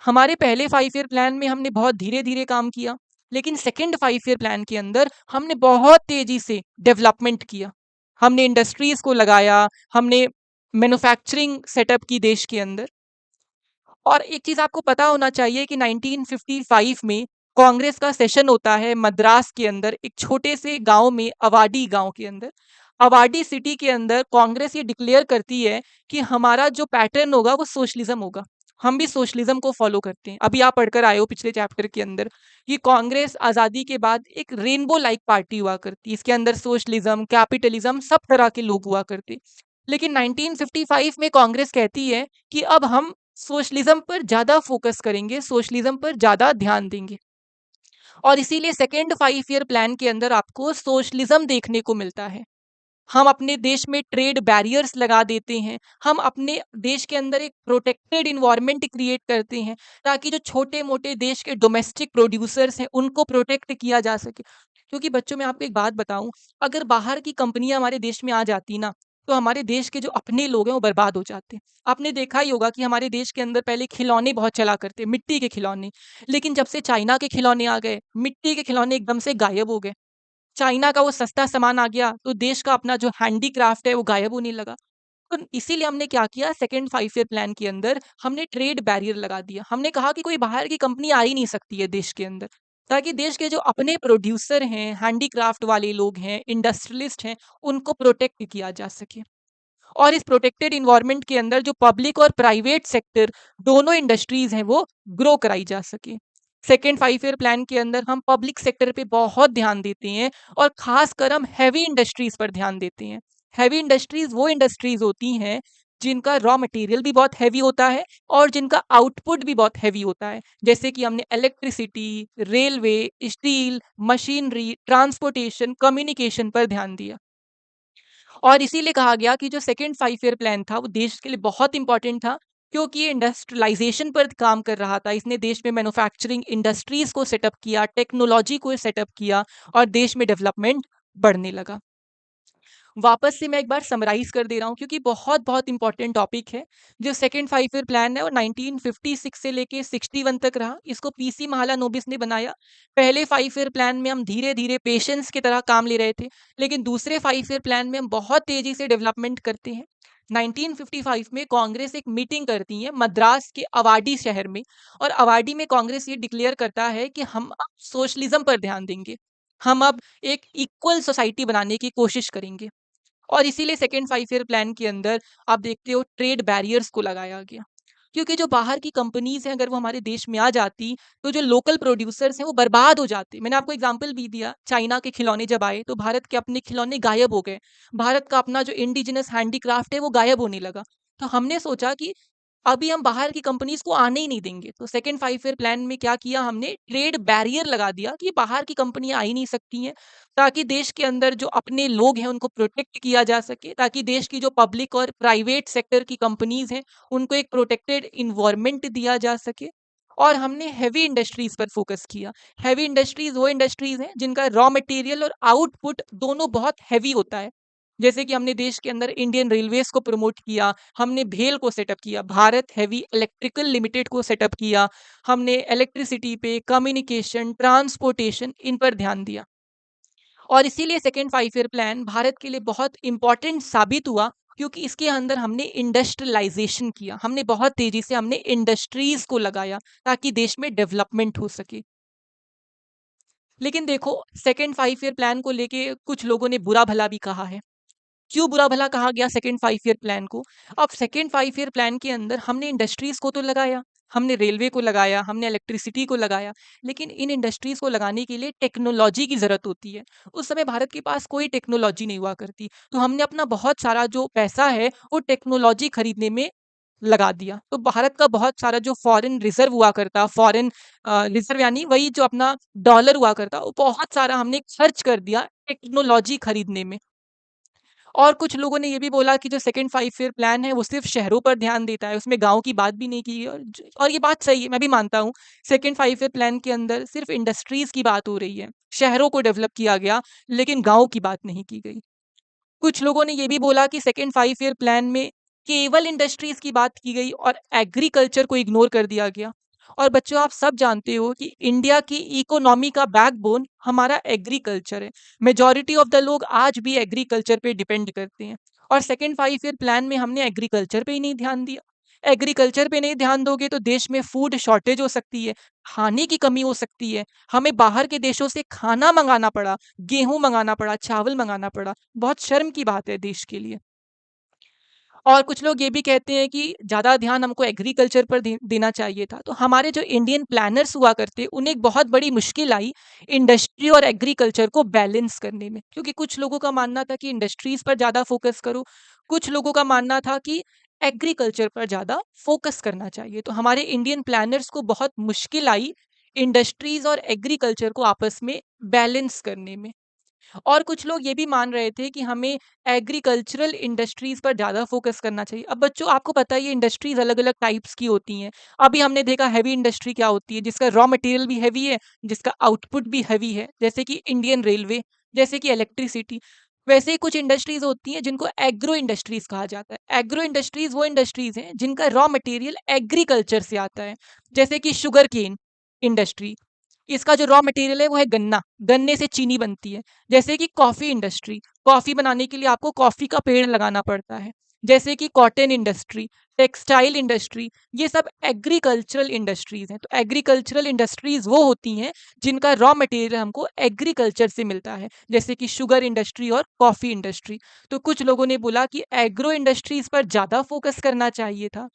हमारे पहले 5 ईयर प्लान में हमने बहुत धीरे-धीरे काम किया, लेकिन सेकंड 5 ईयर प्लान के अंदर हमने बहुत तेज़ी से डेवलपमेंट किया। हमने इंडस्ट्रीज़ को लगाया, हमने मैन्युफैक्चरिंग सेटअप की देश के अंदर। और एक चीज़ आपको पता होना चाहिए कि 1955 में कांग्रेस का सेशन होता है मद्रास के अंदर, एक छोटे से गाँव में, अवाडी गाँव के अंदर। अवाडी सिटी के अंदर कांग्रेस ये डिक्लेयर करती है कि हमारा जो पैटर्न होगा वो सोशलिज्म होगा। हम भी सोशलिज्म को फॉलो करते हैं। अभी आप पढ़कर आए हो पिछले चैप्टर के अंदर। ये कांग्रेस आज़ादी के बाद एक रेनबो लाइक पार्टी हुआ करती। इसके अंदर सोशलिज्म, कैपिटलिज्म सब तरह के लोग हुआ करते। लेकिन 1955 में कांग्रेस कहती है कि अब हम सोशलिज्म पर ज़्यादा फ़ोकस करेंगे, सोशलिज्म पर ज़्यादा ध्यान देंगे। और इसीलिए सेकंड 5 ईयर प्लान के अंदर आपको सोशलिज्म देखने को मिलता है। हम अपने देश में ट्रेड बैरियर्स लगा देते हैं। हम अपने देश के अंदर एक प्रोटेक्टेड एनवायरनमेंट क्रिएट करते हैं, ताकि जो छोटे-मोटे देश के डोमेस्टिक प्रोड्यूसर्स हैं, उनको प्रोटेक्ट किया जा सके। क्योंकि बच्चों मैं आपको एक बात बताऊँ, अगर बाहर की कंपनियाँ हमारे देश में आ जाती ना, तो हमारे देश के जो अपने लोग हैं, वो बर्बाद हो जाते हैं। आपने देखा ही होगा कि हमारे देश के अंदर पहले खिलौने बहुत चला करते, मिट्टी के खिलौने। लेकिन जब से चाइना के खिलौने आ गए, मिट्टी के खिलौने एकदम से गायब हो गए। चाइना का वो सस्ता सामान आ गया, तो देश का अपना जो हैंडीक्राफ्ट है, वो गायब होने लगा। तो इसीलिए हमने क्या किया, सेकंड 5 ईयर प्लान के अंदर हमने ट्रेड बैरियर लगा दिया। हमने कहा कि कोई बाहर की कंपनी आ ही नहीं सकती है देश के अंदर, ताकि देश के जो अपने प्रोड्यूसर हैं, हैंडीक्राफ्ट वाले लोग हैं, इंडस्ट्रियलिस्ट हैं, उनको प्रोटेक्ट किया जा सके। और इस प्रोटेक्टेड एनवायरनमेंट के अंदर जो पब्लिक और प्राइवेट सेक्टर दोनों इंडस्ट्रीज़ हैं, वो ग्रो कराई जा सके। सेकंड 5 ईयर प्लान के अंदर हम पब्लिक सेक्टर पे बहुत ध्यान देते हैं और ख़ासकर हम हेवी इंडस्ट्रीज़ पर ध्यान देते हैं। हेवी इंडस्ट्रीज़ वो इंडस्ट्रीज़ होती हैं, जिनका रॉ मटेरियल भी बहुत हेवी होता है और जिनका आउटपुट भी बहुत हेवी होता है। जैसे कि हमने electricity, railway, steel, machinery, transportation, communication पर ध्यान दिया। और इसीलिए कहा गया कि जो सेकंड 5 ईयर प्लान था, वो देश के लिए बहुत इंपॉर्टेंट था, क्योंकि ये इंडस्ट्रियलाइज़ेशन पर काम कर रहा था। इसने देश में मैन्युफैक्चरिंग इंडस्ट्रीज़ को सेटअप किया, टेक्नोलॉजी को सेटअप किया और देश में डेवलपमेंट बढ़ने लगा। वापस से मैं एक बार समराइज़ कर दे रहा हूँ, क्योंकि बहुत-बहुत इम्पोर्टेंट टॉपिक है। जो सेकंड 5 ईयर प्लान है वो 1956 से लेके 61 तक रहा। इसको पीसी महालानोबिस ने बनाया। पहले 5 ईयर प्लान में हम धीरे-धीरे पेशेंस की तरह काम ले रहे थे, लेकिन दूसरे 5 ईयर प्लान में हम बहुत तेज़ी से डेवलपमेंट करते हैं। 1955 में कांग्रेस एक मीटिंग करती है मद्रास के अवाडी शहर में, और अवाडी में कांग्रेस ये डिक्लेयर करता है कि हम अब सोशलिज्म पर ध्यान देंगे। हम अब एक इक्वल सोसाइटी बनाने की कोशिश करेंगे। और इसीलिए सेकंड 5 ईयर प्लान के अंदर आप देखते हो ट्रेड बैरियर्स को लगाया गया। क्योंकि जो बाहर की कंपनीज़ हैं, अगर वो हमारे देश में आ जाती, तो जो लोकल प्रोड्यूसर्स हैं, वो बर्बाद हो जाते। मैंने आपको एग्ज़ाम्पल भी दिया, चाइना के खिलौने जब आए, तो भारत के अपने खिलौने गायब हो गए। भारत का अपना जो इंडिजिनस हैंडीक्राफ्ट है, वो गायब होने लगा। तो हमने सोचा कि अभी हम बाहर की कंपनीज़ को आने ही नहीं देंगे। तो सेकंड 5 ईयर प्लान में क्या किया हमने, ट्रेड बैरियर लगा दिया कि बाहर की कंपनियाँ आ ही नहीं सकती हैं, ताकि देश के अंदर जो अपने लोग हैं, उनको प्रोटेक्ट किया जा सके, ताकि देश की जो पब्लिक और प्राइवेट सेक्टर की कंपनीज़ हैं, उनको एक प्रोटेक्टेड एनवायरनमेंट दिया जा सके। और हमने हेवी इंडस्ट्रीज़ पर फ़ोकस किया। हेवी इंडस्ट्रीज़ वो इंडस्ट्रीज़ हैं, जिनका रॉ मटेरियल और आउटपुट दोनों बहुत हेवी होता है। जैसे कि हमने देश के अंदर इंडियन रेलवेज़ को प्रमोट किया, हमने भेल को सेटअप किया, भारत हेवी इलेक्ट्रिकल लिमिटेड को सेटअप किया, हमने इलेक्ट्रिसिटी पे, कम्युनिकेशन, ट्रांसपोर्टेशन इन पर ध्यान दिया। और इसीलिए सेकंड 5 ईयर प्लान भारत के लिए बहुत इम्पोर्टेंट साबित हुआ, क्योंकि इसके अंदर हमने इंडस्ट्रियलाइज़ेशन किया। हमने बहुत तेज़ी से हमने इंडस्ट्रीज़ को लगाया, ताकि देश में डेवलपमेंट हो सके। लेकिन देखो, सेकंड 5 ईयर प्लान को लेके कुछ लोगों ने बुरा-भला भी कहा है। क्यों बुरा-भला कहा गया सेकंड 5 ईयर प्लान को? अब सेकंड 5 ईयर प्लान के अंदर हमने इंडस्ट्रीज़ को तो लगाया, हमने रेलवे को लगाया, हमने इलेक्ट्रिसिटी को लगाया, लेकिन इन इंडस्ट्रीज़ को लगाने के लिए टेक्नोलॉजी की ज़रूरत होती है। उस समय भारत के पास कोई टेक्नोलॉजी नहीं हुआ करती, तो हमने अपना बहुत सारा जो पैसा है, वो टेक्नोलॉजी खरीदने में लगा दिया। तो भारत का बहुत सारा जो फॉरेन रिज़र्व हुआ करता, फॉरेन रिज़र्व यानी वही जो अपना डॉलर हुआ करता, वो बहुत सारा हमने खर्च कर दिया टेक्नोलॉजी खरीदने में। और कुछ लोगों ने ये भी बोला कि जो सेकंड 5 ईयर प्लान है, वो सिर्फ़ शहरों पर ध्यान देता है, उसमें गाँव की बात भी नहीं की है, और ये बात सही है, मैं भी मानता हूँ। सेकंड 5 ईयर प्लान के अंदर सिर्फ़ इंडस्ट्रीज़ की बात हो रही है, शहरों को डेवलप किया गया, लेकिन गाँव की बात नहीं की गई। कुछ लोगों ने ये भी बोला कि सेकंड 5 ईयर प्लान में केवल इंडस्ट्रीज़ की बात की गई और एग्रीकल्चर को इग्नोर कर दिया गया। और बच्चों, आप सब जानते हो कि इंडिया की इकोनॉमी का बैकबोन हमारा एग्रीकल्चर है। मेजॉरिटी ऑफ द लोग आज भी एग्रीकल्चर पे डिपेंड करते हैं, और सेकंड 5 ईयर प्लान में हमने एग्रीकल्चर पे ही नहीं ध्यान दिया। एग्रीकल्चर पे नहीं ध्यान दोगे तो देश में फूड शॉर्टेज हो सकती है, खाने की कमी हो सकती है। हमें बाहर के देशों से खाना मँगाना पड़ा, गेहूँ मँगाना पड़ा, चावल मँगाना पड़ा। बहुत शर्म की बात है देश के लिए। और कुछ लोग ये भी कहते हैं कि ज़्यादा ध्यान हमको एग्रीकल्चर पर देना चाहिए था। तो हमारे जो इंडियन प्लानर्स हुआ करते, उन्हें एक बहुत बड़ी मुश्किल आई इंडस्ट्री और एग्रीकल्चर को बैलेंस करने में। क्योंकि कुछ लोगों का मानना था कि इंडस्ट्रीज़ पर ज़्यादा फ़ोकस करो, कुछ लोगों का मानना था कि एग्रीकल्चर पर ज़्यादा फ़ोकस करना चाहिए। तो हमारे इंडियन प्लानर्स को बहुत मुश्किल आई इंडस्ट्रीज़ और एग्रीकल्चर को आपस में बैलेंस करने में। और कुछ लोग ये भी मान रहे थे कि हमें एग्रीकल्चरल इंडस्ट्रीज़ पर ज़्यादा फ़ोकस करना चाहिए। अब बच्चों, आपको पता ही है इंडस्ट्रीज़ अलग-अलग टाइप्स की होती हैं। अभी हमने देखा हैवी इंडस्ट्री क्या होती है, जिसका रॉ मटेरियल भी हैवी है, जिसका आउटपुट भी हैवी है, जैसे कि इंडियन रेलवे, जैसे कि इलेक्ट्रिसिटी। वैसे ही कुछ इंडस्ट्रीज़ होती हैं जिनको एग्रो इंडस्ट्रीज़ कहा जाता है। एग्रो इंडस्ट्रीज़ वो इंडस्ट्रीज़ हैं जिनका रॉ मटेरियल एग्रीकल्चर से आता है, जैसे कि शुगर केन इंडस्ट्री। इसका जो रॉ मटेरियल है वो है गन्ना, गन्ने से चीनी बनती है। जैसे कि कॉफ़ी इंडस्ट्री, कॉफ़ी बनाने के लिए आपको कॉफ़ी का पेड़ लगाना पड़ता है। जैसे कि कॉटन इंडस्ट्री, टेक्सटाइल इंडस्ट्री, ये सब एग्रीकल्चरल इंडस्ट्रीज़ हैं। तो एग्रीकल्चरल इंडस्ट्रीज़ वो होती हैं जिनका रॉ मटेरियल हमको एग्रीकल्चर से मिलता है, जैसे कि शुगर इंडस्ट्री और कॉफ़ी इंडस्ट्री। तो कुछ लोगों ने बोला कि एग्रो इंडस्ट्रीज़ पर ज़्यादा फ़ोकस करना चाहिए था।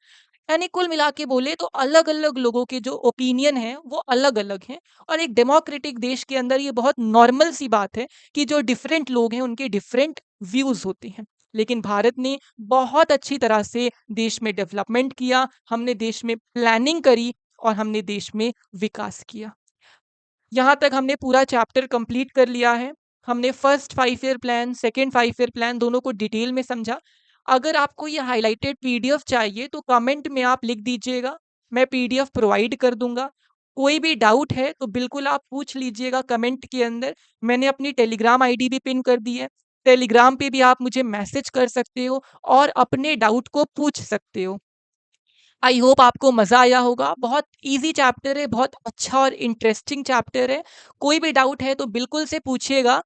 यानी कुल मिला के बोले तो अलग-अलग लोगों के जो ओपिनियन हैं, वो अलग-अलग हैं, और एक डेमोक्रेटिक देश के अंदर ये बहुत नॉर्मल सी बात है कि जो डिफरेंट लोग हैं, उनके डिफरेंट व्यूज़ होते हैं। लेकिन भारत ने बहुत अच्छी तरह से देश में डेवलपमेंट किया, हमने देश में प्लानिंग करी और हमने देश में विकास किया। यहाँ तक हमने पूरा चैप्टर कंप्लीट कर लिया है। हमने first 5 year plan, second 5 year plan दोनों को डिटेल में समझा। अगर आपको ये हाइलाइटेड पीडीएफ चाहिए तो कमेंट में आप लिख दीजिएगा, मैं पीडीएफ प्रोवाइड कर दूँगा। कोई भी डाउट है तो बिल्कुल आप पूछ लीजिएगा कमेंट के अंदर। मैंने अपनी टेलीग्राम आईडी भी पिन कर दी है। टेलीग्राम पे भी आप मुझे मैसेज कर सकते हो और अपने डाउट को पूछ सकते हो। आई होप आपको मज़ा आया होगा। बहुत ईज़ी चैप्टर है, बहुत अच्छा और इंटरेस्टिंग चैप्टर है। कोई भी डाउट है तो बिल्कुल से पूछिएगा।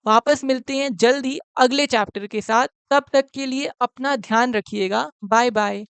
वापस मिलते हैं जल्द ही अगले चैप्टर के साथ। तब तक के लिए अपना ध्यान रखिएगा। बाय-बाय।